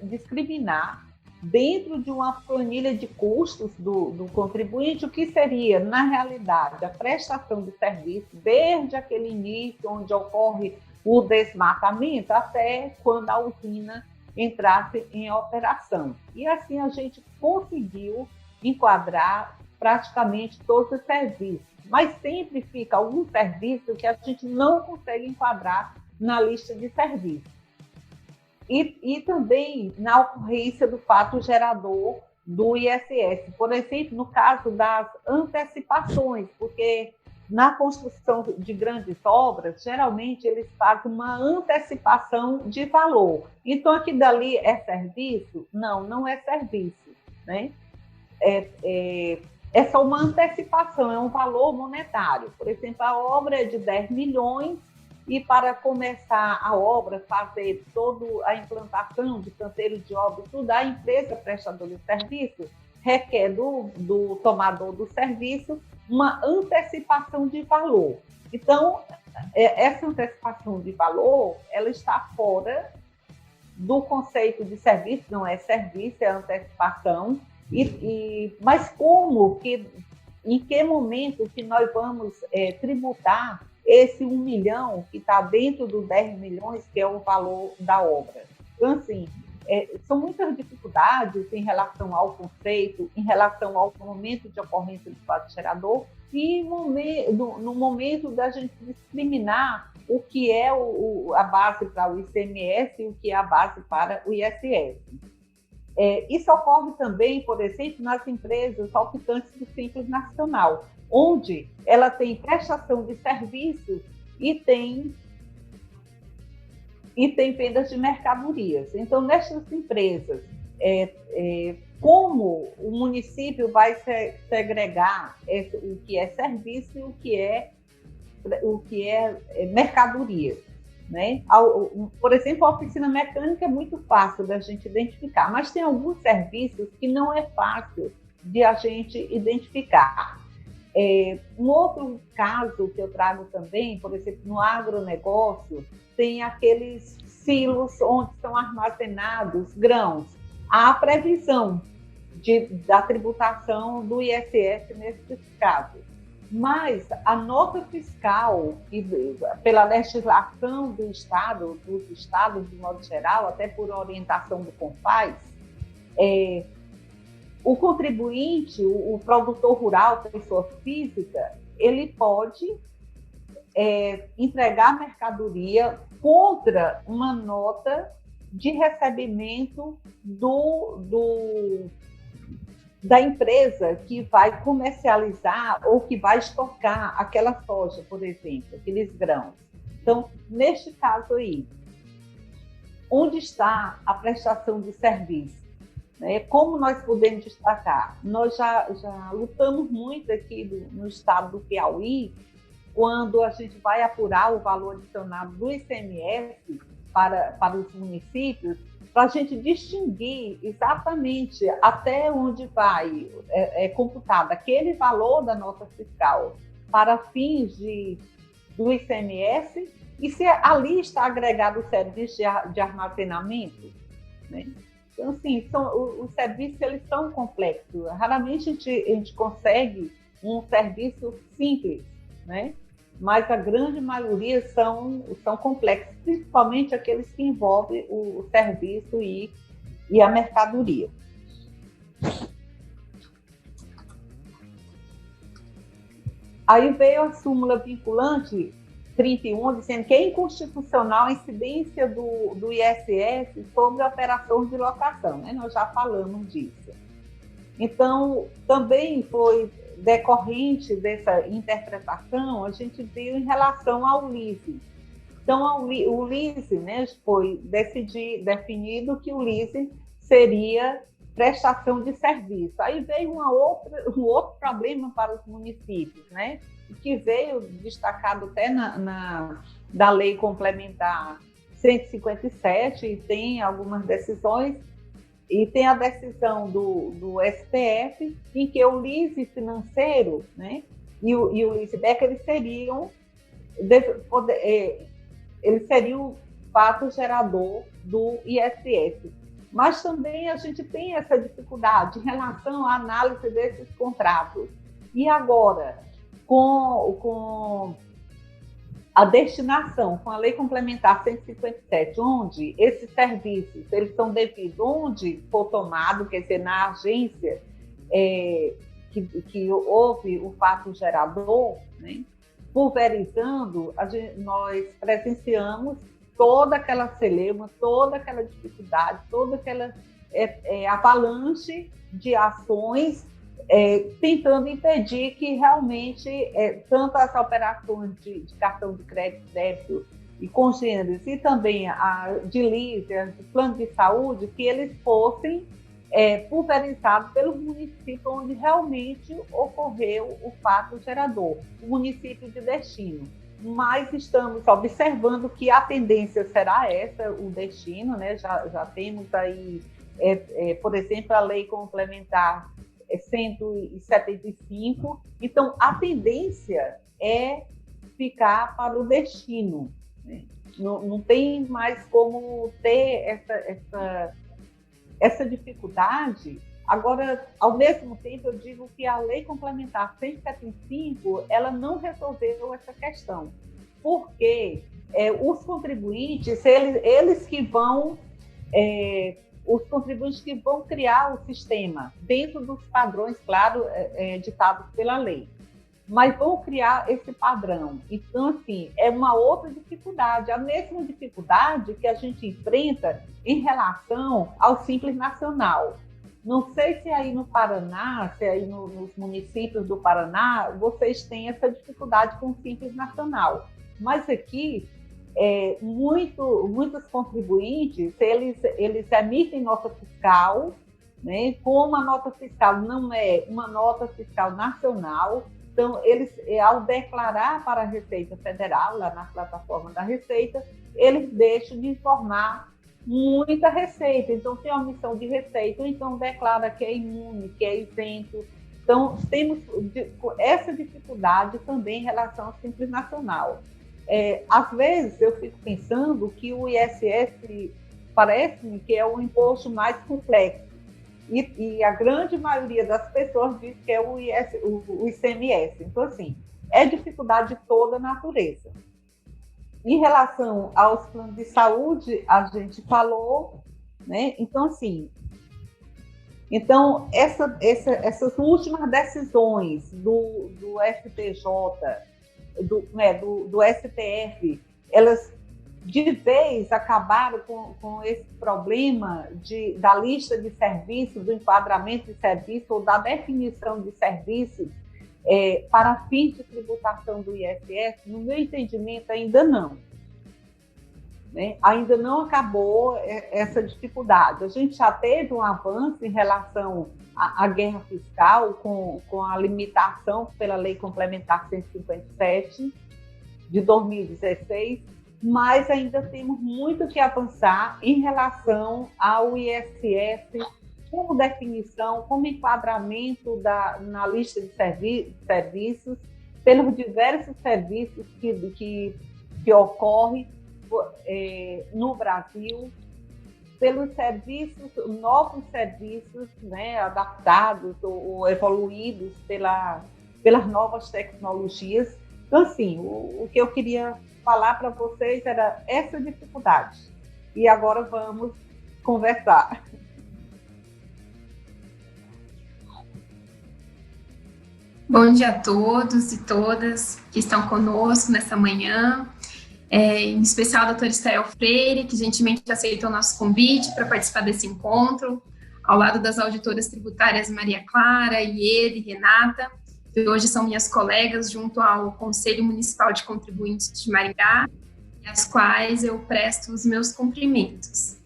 discriminar dentro de uma planilha de custos do contribuinte o que seria, na realidade, a prestação de serviço, desde aquele início onde ocorre o desmatamento até quando a usina entrasse em operação. E assim a gente conseguiu enquadrar praticamente todos os serviços, mas sempre fica algum serviço que a gente não consegue enquadrar na lista de serviços. E também na ocorrência do fato gerador do ISS, por exemplo, no caso das antecipações, porque na construção de grandes obras, geralmente eles fazem uma antecipação de valor. Então, aquilo dali é serviço? Não, não é serviço, né? É só uma antecipação, é um valor monetário. Por exemplo, a obra é de 10 milhões e para começar a obra, fazer toda a implantação de canteiro de obra, tudo, a empresa prestadora de serviço requer do tomador do serviço uma antecipação de valor. Então, essa antecipação de valor, ela está fora do conceito de serviço, não é serviço, é antecipação. Mas em que momento que nós vamos tributar esse 1 milhão que está dentro dos 10 milhões, que é o valor da obra? Então, assim, são muitas dificuldades em relação ao conceito, em relação ao momento de ocorrência do fato gerador e no momento da gente discriminar o que é a base para o ICMS e o que é a base para o ISS. Isso ocorre também, por exemplo, nas empresas optantes do Simples Nacional, onde ela tem prestação de serviços e tem vendas de mercadorias. Então, nessas empresas, como o município vai segregar o que é serviço e o que é mercadoria, né? Por exemplo, a oficina mecânica é muito fácil da gente identificar, mas tem alguns serviços que não é fácil de a gente identificar. Um outro caso que eu trago também, por exemplo, no agronegócio, tem aqueles silos onde são armazenados grãos. Há a previsão da tributação do ISS nesses casos. Mas a nota fiscal, pela legislação dos estados de modo geral, até por orientação do CONFAZ, o contribuinte, o produtor rural, pessoa física, ele pode entregar mercadoria contra uma nota de recebimento da empresa que vai comercializar ou que vai estocar aquela soja, por exemplo, aqueles grãos. Então, neste caso aí, onde está a prestação de serviço? Como nós podemos destacar? Nós já lutamos muito aqui no estado do Piauí, quando a gente vai apurar o valor adicionado do ICMS para os municípios, para a gente distinguir exatamente até onde vai computado aquele valor da nota fiscal para fins do ICMS e se ali está agregado o serviço de armazenamento, né? Então, assim, os serviços eles são complexos. Raramente a gente consegue um serviço simples, né? Mas a grande maioria são complexos, principalmente aqueles que envolvem o serviço e a mercadoria. Aí veio a súmula vinculante 31, dizendo que é inconstitucional a incidência do ISS sobre a operação de locação, né? Nós já falamos disso. Então, também foi decorrente dessa interpretação, a gente viu em relação ao leasing. Então, o leasing, né, foi definido que o leasing seria prestação de serviço. Aí veio um outro problema para os municípios, né, que veio destacado até da lei complementar 157 e tem algumas decisões, e tem a decisão do STF em que o lease financeiro, né, e o leaseback, eles seriam o fato gerador do ISS. Mas também a gente tem essa dificuldade em relação à análise desses contratos. E agora, com a destinação, com a Lei Complementar 157, onde esses serviços eles são devidos onde for tomado, quer dizer, na agência que houve o fato gerador, né, pulverizando, nós presenciamos toda aquela celeuma, toda aquela dificuldade, toda aquela avalanche de ações tentando impedir que realmente tanto as operações de cartão de crédito, débito e congêneres, e também de lease, de plano de saúde, que eles fossem pulverizados pelo município onde realmente ocorreu o fato gerador, o município de destino. Mas estamos observando que a tendência será essa, o destino, né? Já temos aí, por exemplo, a Lei Complementar 175, então a tendência é ficar para o destino, né? Não tem mais como ter essa dificuldade. Agora, ao mesmo tempo, eu digo que a Lei Complementar 175, ela não resolveu essa questão, porque os contribuintes, eles que vão... os contribuintes que vão criar o sistema dentro dos padrões, claro, ditados pela lei, mas vão criar esse padrão. Então, assim, é uma outra dificuldade, a mesma dificuldade que a gente enfrenta em relação ao Simples Nacional. Não sei se aí no Paraná, se aí nos municípios do Paraná, vocês têm essa dificuldade com o Simples Nacional, mas aqui muitos contribuintes, eles emitem nota fiscal, né? Como a nota fiscal não é uma nota fiscal nacional, então eles, ao declarar para a Receita Federal, lá na plataforma da Receita, eles deixam de informar muita receita, então tem omissão de receita, ou então declara que é imune, que é isento. Então temos essa dificuldade também em relação ao Simples Nacional. Às vezes eu fico pensando que o ISS parece-me que é o imposto mais complexo, e a grande maioria das pessoas diz que é o ICMS. Então, assim, é dificuldade de toda natureza. Em relação aos planos de saúde, a gente falou, né? Então, assim, essas últimas decisões do STJ, do STF, elas de vez acabaram com esse problema da lista de serviços, do enquadramento de serviços ou da definição de serviços para fins de tributação do ISS. No meu entendimento, ainda não. Né? Ainda não acabou essa dificuldade. A gente já teve um avanço em relação à guerra fiscal com a limitação pela Lei Complementar 157 de 2016, mas ainda temos muito que avançar em relação ao ISS como definição, como enquadramento na lista de serviços, pelos diversos serviços que ocorrem no Brasil, pelos serviços, novos serviços, né, adaptados ou evoluídos pelas novas tecnologias. Então, assim, o que eu queria falar para vocês era essa dificuldade. E agora vamos conversar. Bom dia a todos e todas que estão conosco nessa manhã. Em especial a doutora Estael Freire, que gentilmente aceitou o nosso convite para participar desse encontro, ao lado das auditoras tributárias Maria Clara, Iede e Renata, que hoje são minhas colegas junto ao Conselho Municipal de Contribuintes de Maringá, às quais eu presto os meus cumprimentos.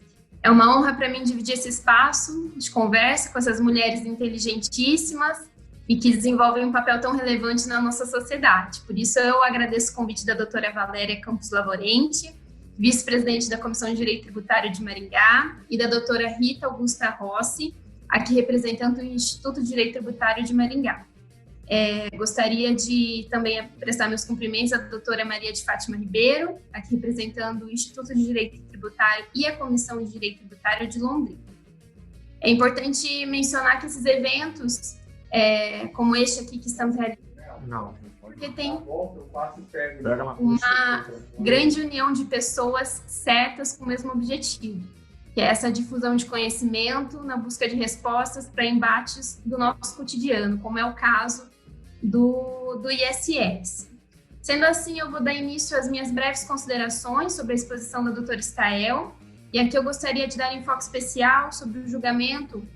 É uma honra para mim dividir esse espaço de conversa com essas mulheres inteligentíssimas e que desenvolvem um papel tão relevante na nossa sociedade. Por isso, eu agradeço o convite da doutora Valéria Campos Lavorente, vice-presidente da Comissão de Direito Tributário de Maringá, e da doutora Rita Augusta Rossi, aqui representando o Instituto de Direito Tributário de Maringá. Gostaria de também prestar meus cumprimentos à doutora Maria de Fátima Ribeiro, aqui representando o Instituto de Direito Tributário e a Comissão de Direito Tributário de Londrina. É importante mencionar que esses eventos, como este aqui que estamos realizando, porque tem uma grande união de pessoas certas com o mesmo objetivo, que é essa difusão de conhecimento na busca de respostas para embates do nosso cotidiano, como é o caso do ISS. Sendo assim, eu vou dar início às minhas breves considerações sobre a exposição da doutora Stael, e aqui eu gostaria de dar enfoque especial sobre o julgamento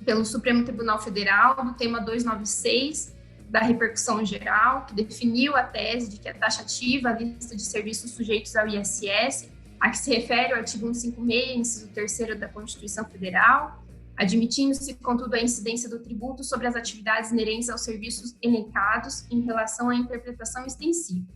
pelo Supremo Tribunal Federal do tema 296 da repercussão geral, que definiu a tese de que é taxativa a lista de serviços sujeitos ao ISS, a que se refere o artigo 156, inciso 3º da Constituição Federal, admitindo-se, contudo, a incidência do tributo sobre as atividades inerentes aos serviços elencados em relação à interpretação extensiva.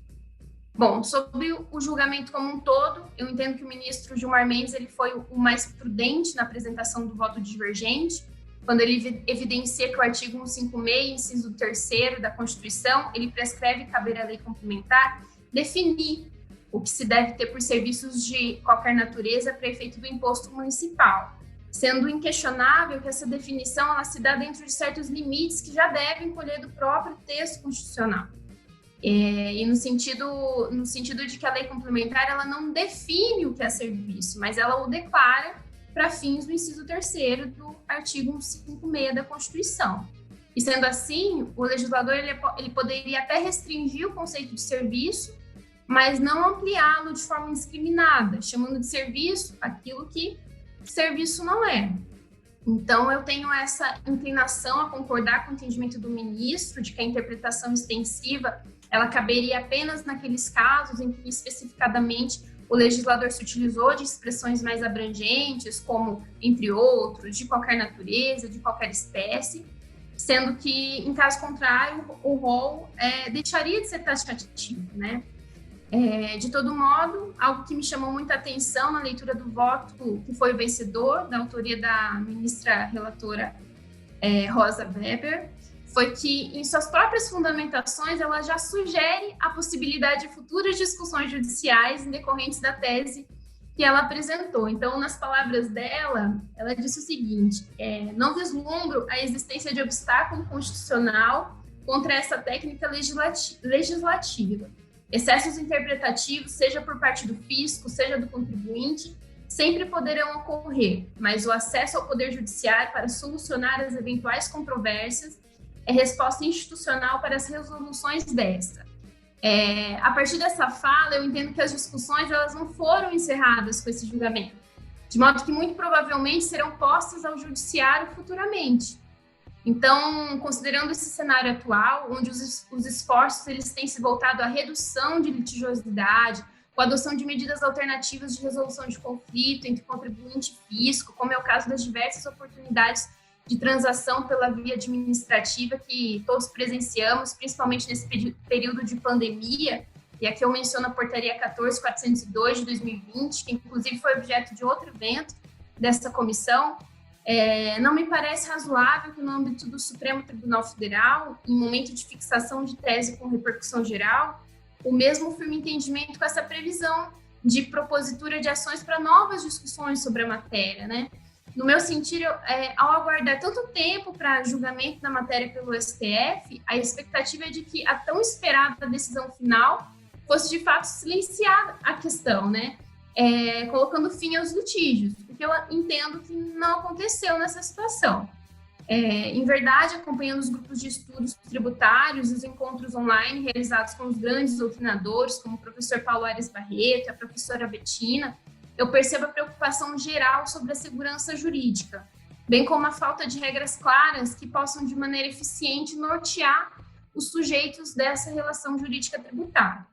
Bom, sobre o julgamento como um todo, eu entendo que o ministro Gilmar Mendes ele foi o mais prudente na apresentação do voto divergente, quando ele evidencia que o artigo 156, inciso 3º da Constituição, ele prescreve caber à lei complementar definir o que se deve ter por serviços de qualquer natureza para efeito do imposto municipal, sendo inquestionável que essa definição ela se dá dentro de certos limites que já devem colher do próprio texto constitucional. E no sentido de que a lei complementar ela não define o que é serviço, mas ela o declara para fins do inciso 3º do artigo 156 da Constituição. E sendo assim, o legislador ele poderia até restringir o conceito de serviço, mas não ampliá-lo de forma indiscriminada, chamando de serviço aquilo que serviço não é. Então, eu tenho essa inclinação a concordar com o entendimento do ministro de que a interpretação extensiva ela caberia apenas naqueles casos em que especificadamente o legislador se utilizou de expressões mais abrangentes, como, entre outros, de qualquer natureza, de qualquer espécie, sendo que, em caso contrário, o rol deixaria de ser taxativo, né? De todo modo, algo que me chamou muita atenção na leitura do voto, que foi o vencedor, da autoria da ministra relatora Rosa Weber, foi que, em suas próprias fundamentações, ela já sugere a possibilidade de futuras discussões judiciais em decorrentes da tese que ela apresentou. Então, nas palavras dela, ela disse o seguinte: não vislumbro a existência de obstáculo constitucional contra essa técnica legislativa. Excessos interpretativos, seja por parte do fisco, seja do contribuinte, sempre poderão ocorrer, mas o acesso ao Poder Judiciário para solucionar as eventuais controvérsias é resposta institucional para as resoluções desta. A partir dessa fala, eu entendo que as discussões elas não foram encerradas com esse julgamento, de modo que muito provavelmente serão postas ao judiciário futuramente. Então, considerando esse cenário atual, onde os esforços eles têm se voltado à redução de litigiosidade, com a adoção de medidas alternativas de resolução de conflito entre contribuinte e fisco, como é o caso das diversas oportunidades de transação pela via administrativa que todos presenciamos, principalmente nesse período de pandemia, e aqui eu menciono a Portaria 14.402 de 2020, que inclusive foi objeto de outro evento dessa comissão. Não me parece razoável que no âmbito do Supremo Tribunal Federal, em momento de fixação de tese com repercussão geral, o mesmo firme entendimento com essa previsão de propositura de ações para novas discussões sobre a matéria, né? No meu sentido, ao aguardar tanto tempo para julgamento da matéria pelo STF, a expectativa é de que a tão esperada decisão final fosse, de fato, silenciar a questão, né? Colocando fim aos litígios, porque eu entendo que não aconteceu nessa situação. Em verdade, acompanhando os grupos de estudos tributários e os encontros online realizados com os grandes doutrinadores, como o professor Paulo Aires Barreto e a professora Bettina, eu percebo a preocupação geral sobre a segurança jurídica, bem como a falta de regras claras que possam, de maneira eficiente, nortear os sujeitos dessa relação jurídica tributária.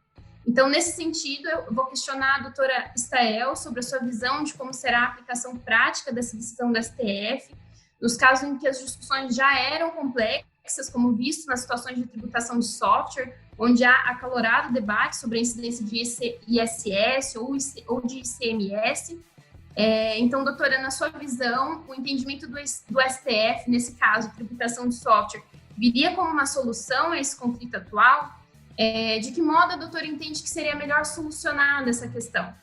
Então, nesse sentido, eu vou questionar a doutora Stael sobre a sua visão de como será a aplicação prática dessa decisão da STF, nos casos em que as discussões já eram complexas complexas, como visto nas situações de tributação de software, onde há acalorado debate sobre a incidência de ISS ou de ICMS. Então, doutora, na sua visão, o entendimento do STF, nesse caso, tributação de software, viria como uma solução a esse conflito atual? De que modo a doutora entende que seria melhor solucionar essa questão?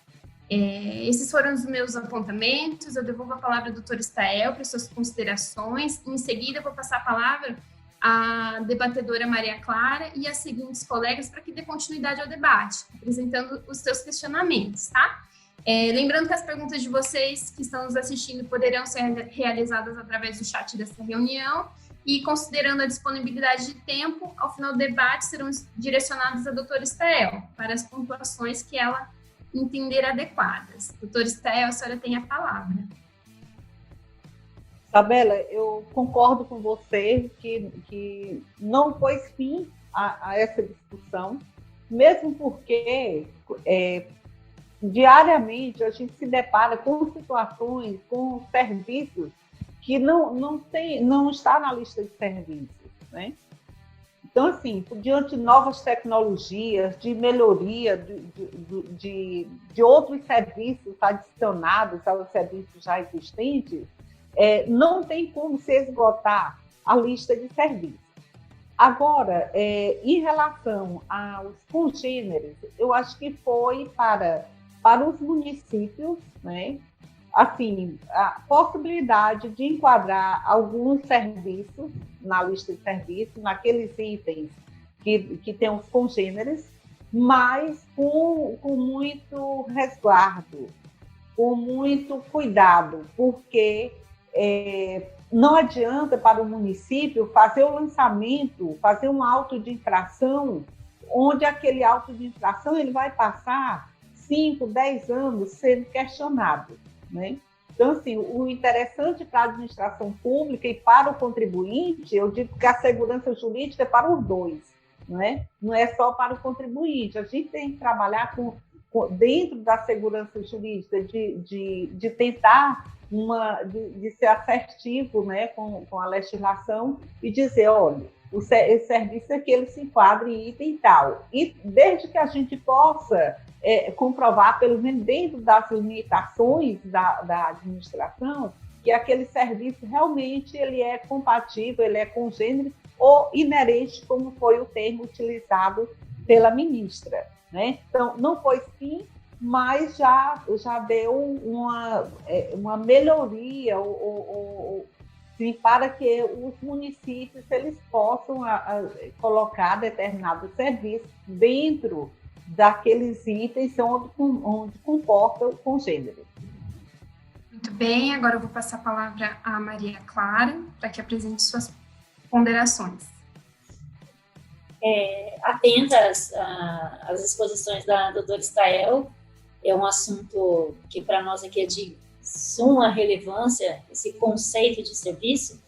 Esses foram os meus apontamentos. Eu devolvo a palavra ao doutor Estael para suas considerações. Em seguida, eu vou passar a palavra à debatedora Maria Clara e às seguintes colegas para que dê continuidade ao debate, apresentando os seus questionamentos, tá? Lembrando que as perguntas de vocês que estão nos assistindo poderão ser realizadas através do chat dessa reunião e, considerando a disponibilidade de tempo, ao final do debate serão direcionadas à doutora Estael para as pontuações que ela entender adequadas. Doutora Estael, a senhora tem a palavra. Isabela, eu concordo com você que não pôs fim a essa discussão, mesmo porque diariamente a gente se depara com situações, com serviços que não está na lista de serviços, né? Então, assim, diante de novas tecnologias, de melhoria de outros serviços adicionados aos serviços já existentes, não tem como se esgotar a lista de serviços. Agora, em relação aos congêneres, eu acho que foi para os municípios, né? Assim, a possibilidade de enquadrar alguns serviços na lista de serviços, naqueles itens que tem os congêneres, mas com muito resguardo, com muito cuidado, porque não adianta para o município fazer o lançamento, fazer um auto de infração, onde aquele auto de infração ele vai passar 5, 10 anos sendo questionado, né? Então, assim, o interessante para a administração pública e para o contribuinte, eu digo que a segurança jurídica é para os dois, né? Não é só para o contribuinte. A gente tem que trabalhar dentro da segurança jurídica, de tentar de ser assertivo, né, com a legislação e dizer, olha, esse serviço aqui ele se enquadra em item tal. E desde que a gente possa comprovar, pelo menos dentro das limitações da administração, que aquele serviço realmente ele é compatível, ele é congênero ou inerente, como foi o termo utilizado pela ministra, né? Então, não foi fim, mas já deu uma melhoria sim, para que os municípios eles possam colocar determinados serviços dentro daqueles itens onde comporta o congênero. Muito bem, agora eu vou passar a palavra à Maria Clara para que apresente suas ponderações. Atentas às exposições da doutora Estael, é um assunto que para nós aqui é de suma relevância, esse conceito de serviço.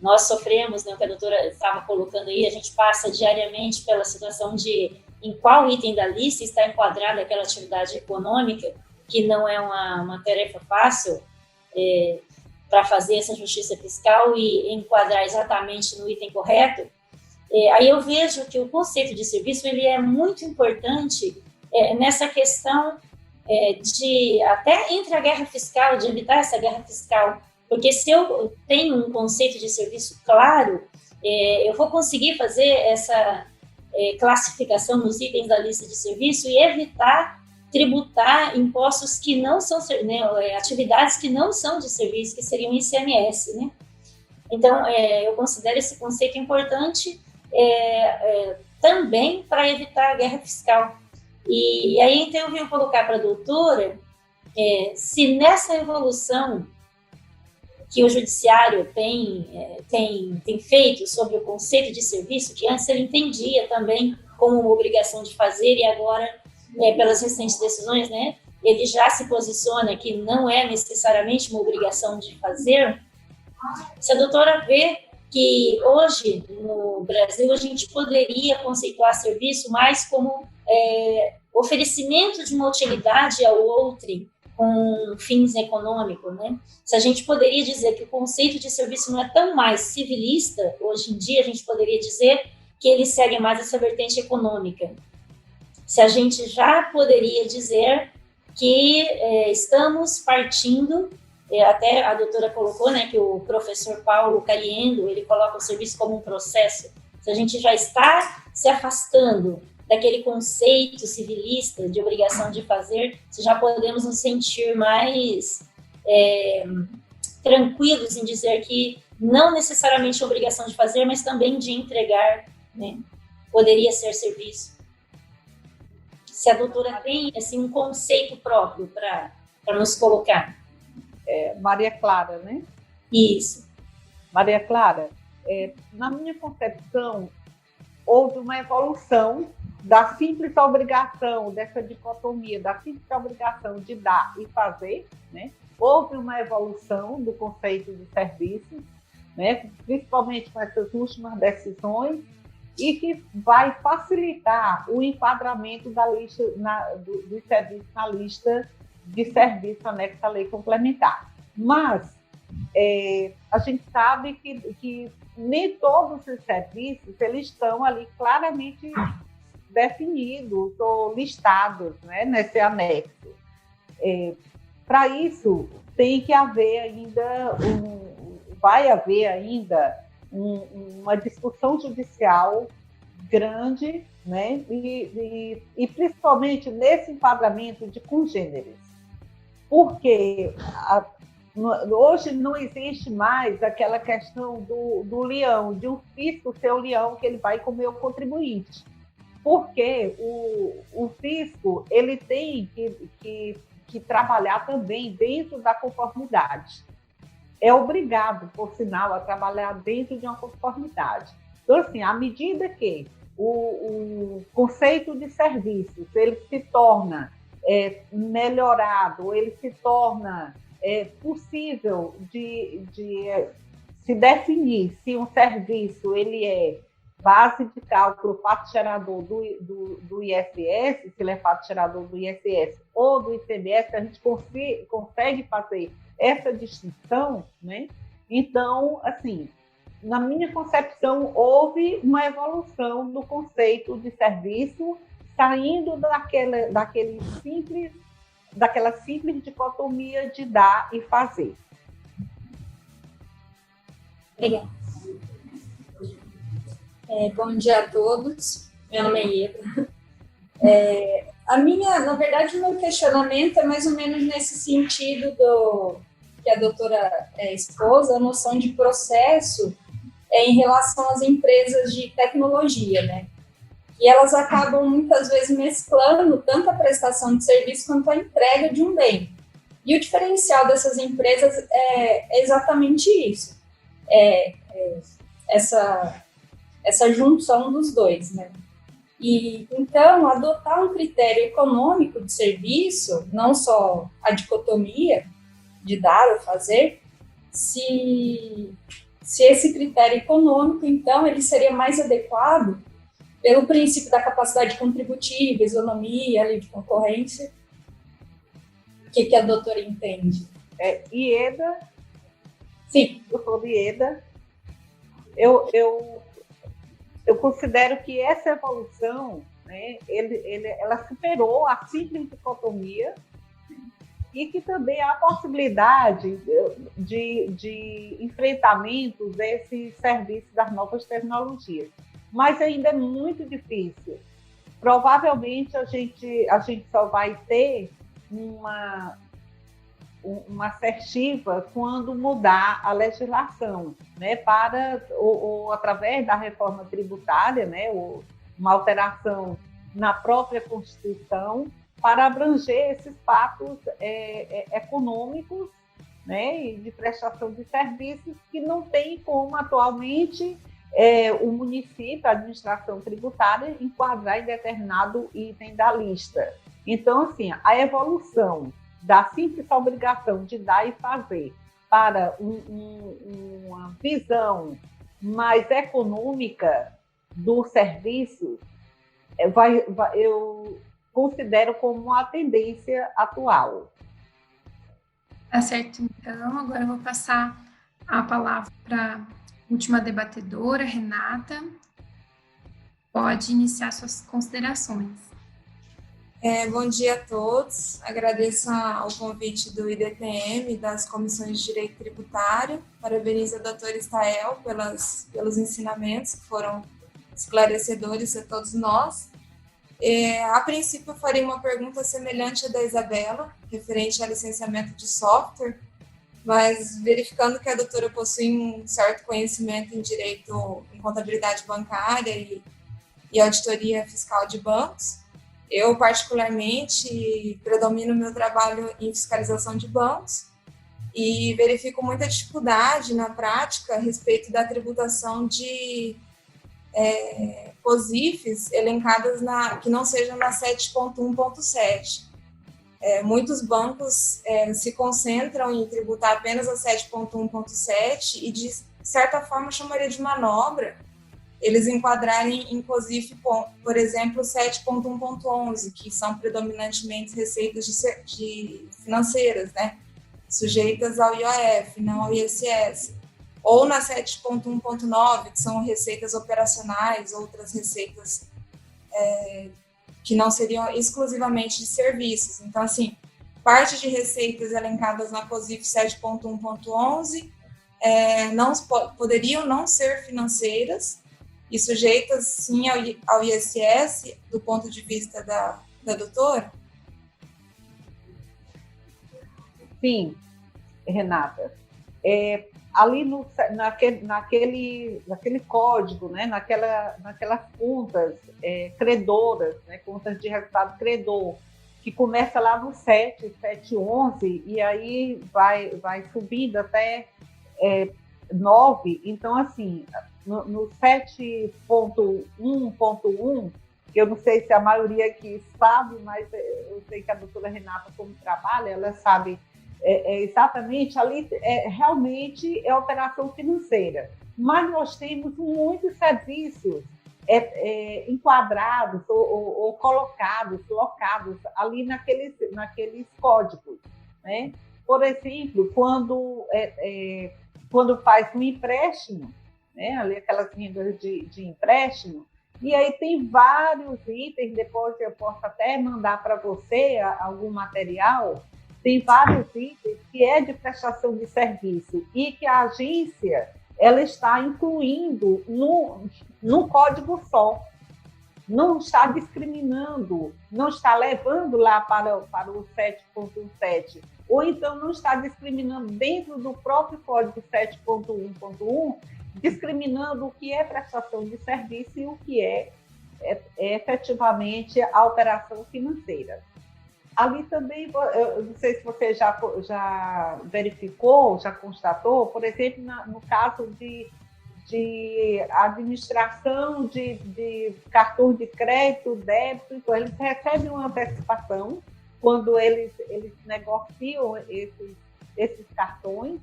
Nós sofremos, né, o que a doutora estava colocando aí, a gente passa diariamente pela situação de em qual item da lista está enquadrada aquela atividade econômica, que não é uma tarefa fácil para fazer essa justiça fiscal e enquadrar exatamente no item correto. Aí eu vejo que o conceito de serviço ele é muito importante nessa questão de, até entre a guerra fiscal, de evitar essa guerra fiscal, porque se eu tenho um conceito de serviço claro, eu vou conseguir fazer essa classificação nos itens da lista de serviço e evitar tributar impostos que não são, né, atividades que não são de serviço, que seriam ICMS, né? Então, eu considero esse conceito importante também para evitar a guerra fiscal. E aí, então, eu venho colocar para a doutora se nessa evolução que o judiciário tem feito sobre o conceito de serviço, que antes ele entendia também como uma obrigação de fazer e agora, pelas recentes decisões, né, ele já se posiciona que não é necessariamente uma obrigação de fazer. Se a doutora vê que hoje, no Brasil, a gente poderia conceituar serviço mais como oferecimento de uma utilidade ao outrem, com fins econômicos, né? Se a gente poderia dizer que o conceito de serviço não é tão mais civilista, hoje em dia a gente poderia dizer que ele segue mais essa vertente econômica. Se a gente já poderia dizer que estamos partindo, até a doutora colocou, né, que o professor Paulo Caliendo, ele coloca o serviço como um processo. Se a gente já está se afastando daquele conceito civilista de obrigação de fazer, se já podemos nos sentir mais tranquilos em dizer que não necessariamente a obrigação de fazer, mas também de entregar, né, poderia ser serviço. Se a doutora tem assim, um conceito próprio para nos colocar. Maria Clara, né? Isso. Maria Clara, na minha concepção, houve uma evolução da simples obrigação, dessa dicotomia, da simples obrigação de dar e fazer, né? Houve uma evolução do conceito de serviço, né? Principalmente com essas últimas decisões, e que vai facilitar o enquadramento da lista dos serviços na lista de serviços anexa à lei complementar. Mas a gente sabe que nem todos os serviços eles estão ali claramente definidos ou listados, né, nesse anexo. Para isso, tem que haver ainda vai haver ainda uma discussão judicial grande, né? E principalmente nesse enquadramento de congêneres, porque hoje não existe mais aquela questão do leão, de um fisco ser o leão que ele vai comer o contribuinte, porque o fisco ele tem que trabalhar também dentro da conformidade. É obrigado, por sinal, a trabalhar dentro de uma conformidade. Então, assim, à medida que o conceito de serviços ele se torna melhorado, ele se torna possível de se definir se um serviço ele é base de cálculo fato gerador do ISS, se ele é fato gerador do ISS ou do ICMS, a gente consegue fazer essa distinção, né? Então, assim, na minha concepção, houve uma evolução do conceito de serviço, saindo daquela simples dicotomia de dar e fazer. Obrigada. Bom dia a todos. Meu nome é Ieda. Na verdade, o meu questionamento é mais ou menos nesse sentido que a doutora expôs, a noção de processo em relação às empresas de tecnologia, né? E elas acabam muitas vezes mesclando tanto a prestação de serviço quanto a entrega de um bem. E o diferencial dessas empresas é exatamente isso, essa junção dos dois, né? E, então, adotar um critério econômico de serviço, não só a dicotomia de dar ou fazer, se esse critério econômico, então, ele seria mais adequado pelo princípio da capacidade contributiva, isonomia, lei de concorrência. O que a doutora entende? Ieda? Sim. Eu sou de Ieda. Eu considero que essa evolução, né, ela superou a simples dicotomia e que também há a possibilidade de enfrentamento desses serviços das novas tecnologias. Mas ainda é muito difícil. Provavelmente a gente só vai ter uma assertiva quando mudar a legislação, né, ou através da reforma tributária, né, ou uma alteração na própria Constituição para abranger esses fatos econômicos, né, e de prestação de serviços que não tem como atualmente o município, a administração tributária, enquadrar em determinado item da lista. Então, assim, a evolução da simples obrigação de dar e fazer para uma visão mais econômica do serviço, eu considero como uma tendência atual. Tá certo, então. Agora eu vou passar a palavra para a última debatedora, Renata. Pode iniciar suas considerações. Bom dia a todos. Agradeço ao convite do IDTM, das Comissões de Direito Tributário. Parabenizo a doutora Estael pelos ensinamentos que foram esclarecedores a todos nós. A princípio, eu farei uma pergunta semelhante à da Isabela, referente ao licenciamento de software, mas verificando que a doutora possui um certo conhecimento em direito, em contabilidade bancária e auditoria fiscal de bancos, eu, particularmente, predomino meu trabalho em fiscalização de bancos e verifico muita dificuldade na prática a respeito da tributação de COSIFs elencadas que não sejam na 7.1.7. Muitos bancos se concentram em tributar apenas a 7.1.7 e, de certa forma, chamaria de manobra eles enquadrarem em COSIF, por exemplo, 7.1.11, que são predominantemente receitas de financeiras, né, sujeitas ao IOF, não ao ISS. Ou na 7.1.9, que são receitas operacionais, outras receitas que não seriam exclusivamente de serviços. Então, assim, parte de receitas elencadas na COSIF 7.1.11 poderiam não ser financeiras e sujeitas, sim, ao ISS, do ponto de vista da doutora? Sim, Renata. Ali naquele código, né, naquelas contas credoras, né, contas de resultado credor, que começa lá no 7.11, e aí vai subindo até 9. Então, assim, no 7.1.1, eu não sei se a maioria aqui sabe, mas eu sei que a doutora Renata, como trabalha, ela sabe exatamente, ali realmente é operação financeira. Mas nós temos muitos serviços enquadrados ou colocados, locados ali naqueles códigos, né? Por exemplo, quando faz um empréstimo, né? Ali aquelas rendas de empréstimo, e aí tem vários itens, depois eu posso até mandar para você algum material, tem vários itens que é de prestação de serviço e que a agência ela está incluindo num código só. Não está discriminando, não está levando lá para o 7.7, ou então não está discriminando dentro do próprio código 7.1.1, discriminando o que é prestação de serviço e o que é efetivamente a operação financeira. Ali também, eu não sei se você já verificou, já constatou, por exemplo, no caso de administração de cartão de crédito, débito, então eles recebem uma antecipação quando eles negociam esses cartões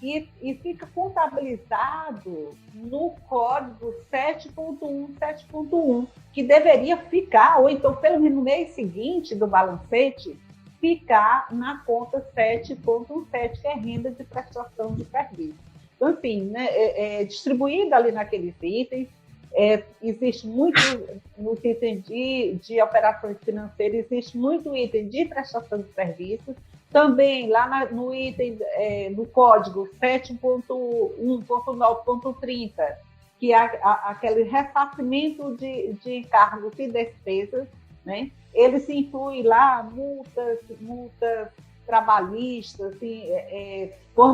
e fica contabilizado no código 7.1, que deveria ficar, ou então pelo menos no mês seguinte do balancete, ficar na conta 7.7, que é renda de prestação de serviço. Então, assim, né, distribuída ali naqueles itens, existe muito nos itens de operações financeiras, existe muito item de prestação de serviços. Também lá no item, no código 7.1.9.30, que é aquele ressarcimento de encargos e despesas, né? Ele se inclui lá multas trabalhistas, assim,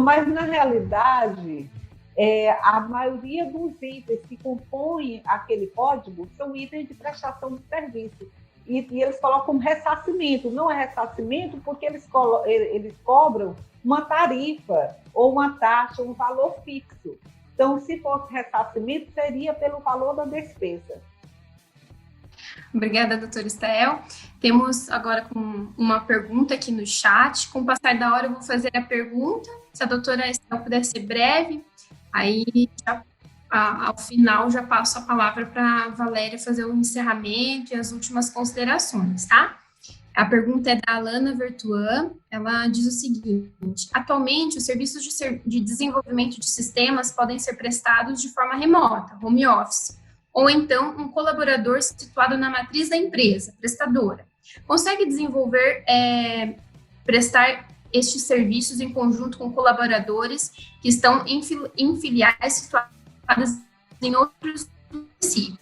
mas na realidade a maioria dos itens que compõem aquele código são itens de prestação de serviço. E eles colocam ressarcimento. Não é ressarcimento porque eles cobram uma tarifa ou uma taxa, um valor fixo. Então, se fosse ressarcimento, seria pelo valor da despesa. Obrigada, doutora Estael. Temos agora uma pergunta aqui no chat. Com o passar da hora, eu vou fazer a pergunta. Se a doutora Estael puder ser breve, aí ao final já passo a palavra para a Valéria fazer o encerramento e as últimas considerações, tá? A pergunta é da Alana Vertuan. Ela diz o seguinte: atualmente, os serviços de desenvolvimento de sistemas podem ser prestados de forma remota, home office, ou então um colaborador situado na matriz da empresa, prestadora, consegue desenvolver, prestar estes serviços em conjunto com colaboradores que estão em filiais situadas em outros municípios.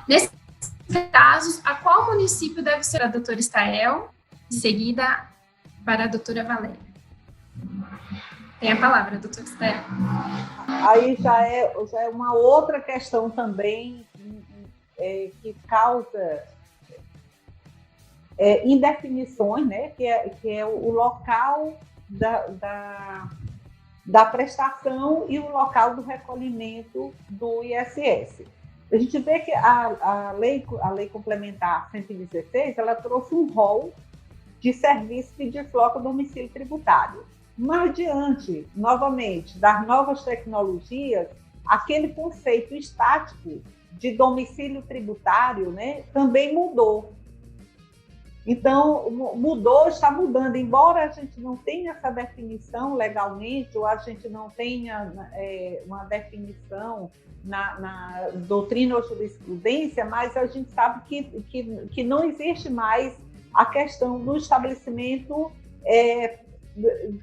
Nesses casos, a qual município deve ser a doutora Estael, em seguida para a doutora Valéria? Tem a palavra, doutora Estael. Aí já é uma outra questão também que causa indefinições, né? que é o local da prestação e o local do recolhimento do ISS. A gente vê que a lei complementar 116, ela trouxe um rol de serviços que desloca o domicílio tributário. Mas, diante, novamente, das novas tecnologias, aquele conceito estático de domicílio tributário, né, também mudou. Então, está mudando. Embora a gente não tenha essa definição legalmente, ou a gente não tenha uma definição na doutrina ou jurisprudência, mas a gente sabe que não existe mais a questão do estabelecimento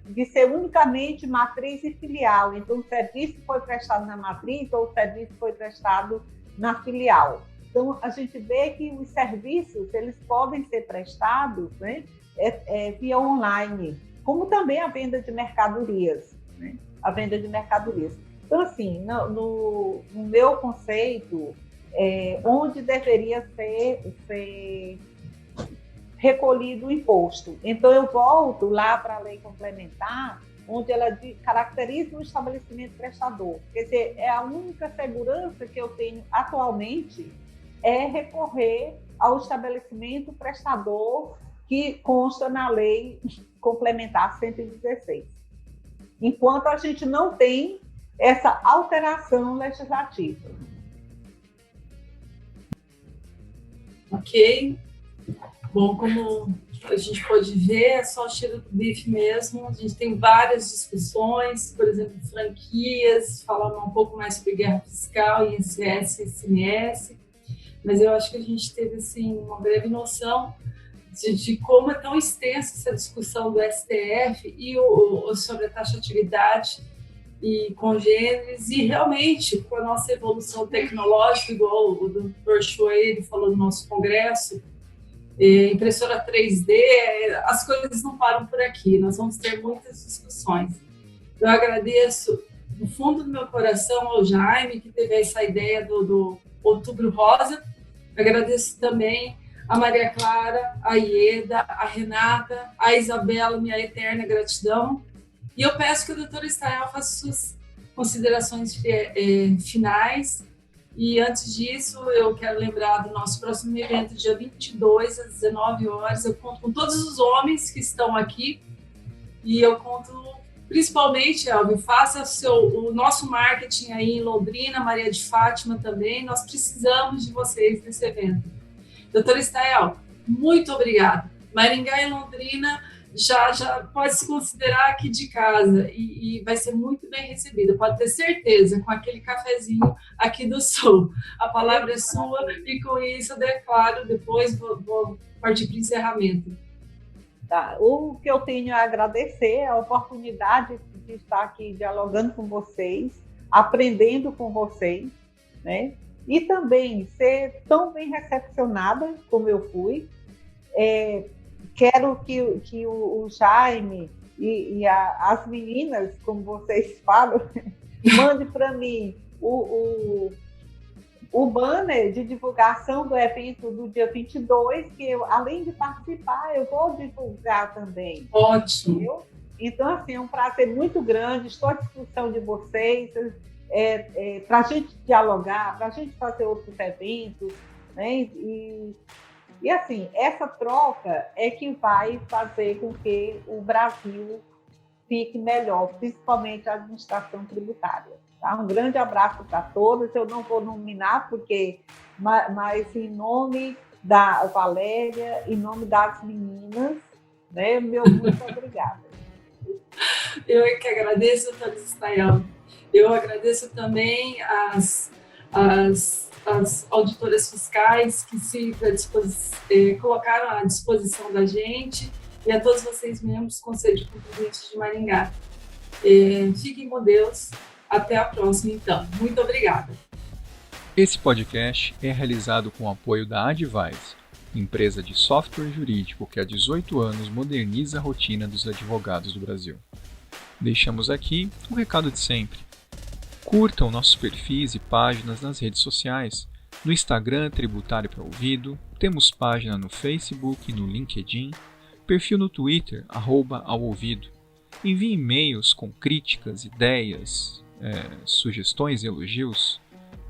de ser unicamente matriz e filial. Então, o serviço foi prestado na matriz ou o serviço foi prestado na filial. Então, a gente vê que os serviços eles podem ser prestados, né, via online, como também a venda de mercadorias. Né? A venda de mercadorias. Então, assim, no meu conceito, onde deveria ser recolhido o imposto. Então, eu volto lá para a lei complementar, onde ela caracteriza o estabelecimento prestador. Quer dizer, é a única segurança que eu tenho atualmente é recorrer ao estabelecimento prestador que consta na lei complementar 116. Enquanto a gente não tem essa alteração legislativa. Ok. Bom, como a gente pode ver, é só o cheiro do bife mesmo. A gente tem várias discussões, por exemplo, franquias, falando um pouco mais sobre guerra fiscal, ISS e ICMS, mas eu acho que a gente teve assim, uma breve noção de como é tão extensa essa discussão do STF e sobre a taxatividade e congêneres, e realmente, com a nossa evolução tecnológica, igual o Dr. Schweire falou no nosso congresso, impressora 3D, as coisas não param por aqui, nós vamos ter muitas discussões. Eu agradeço do fundo do meu coração ao Jaime, que teve essa ideia do Outubro Rosa. Eu agradeço também a Maria Clara, a Ieda, a Renata, a Isabela, minha eterna gratidão. E eu peço que a doutora Estael faça suas considerações finais. E antes disso, eu quero lembrar do nosso próximo evento, dia 22, às 19 horas. Eu conto com todos os homens que estão aqui. E eu conto, principalmente, Elvio, faça o nosso marketing aí em Londrina, Maria de Fátima também. Nós precisamos de vocês nesse evento. Doutora Estael, muito obrigada. Maringá e Londrina já pode se considerar aqui de casa e vai ser muito bem recebida, pode ter certeza, com aquele cafezinho aqui do Sul. A palavra é sua e com isso eu declaro, depois vou partir para o encerramento. Tá. O que eu tenho a agradecer é a oportunidade de estar aqui dialogando com vocês, aprendendo com vocês, né? E também ser tão bem recepcionada como eu fui. Quero que o Jaime e as meninas, como vocês falam, mande para mim o banner de divulgação do evento do dia 22, que eu, além de participar, eu vou divulgar também. Ótimo. Entendeu? Então, assim, é um prazer muito grande, estou à disposição de vocês, para a gente dialogar, para a gente fazer outros eventos, né? E assim, essa troca é que vai fazer com que o Brasil fique melhor, principalmente a administração tributária. Tá? Um grande abraço para todos. Eu não vou nominar, mas em nome da Valéria, em nome das meninas, né? Meu muito obrigada. Eu que agradeço, doutora Estael. Eu agradeço também as auditoras fiscais que se colocaram à disposição da gente e a todos vocês membros do Conselho de Contribuintes de Maringá. Fiquem com Deus. Até a próxima, então. Muito obrigada. Esse podcast é realizado com o apoio da Advise, empresa de software jurídico que há 18 anos moderniza a rotina dos advogados do Brasil. Deixamos aqui o recado de sempre. Curtam nossos perfis e páginas nas redes sociais. No Instagram, Tributário para Ouvido, temos página no Facebook e no LinkedIn, perfil no Twitter, @aoouvido. Envie e-mails com críticas, ideias, sugestões e elogios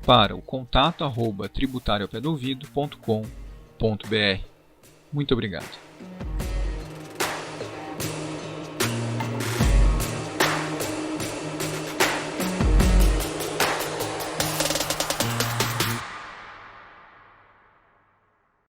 para o contato@tributarioapedoouvido.com.br. Muito obrigado.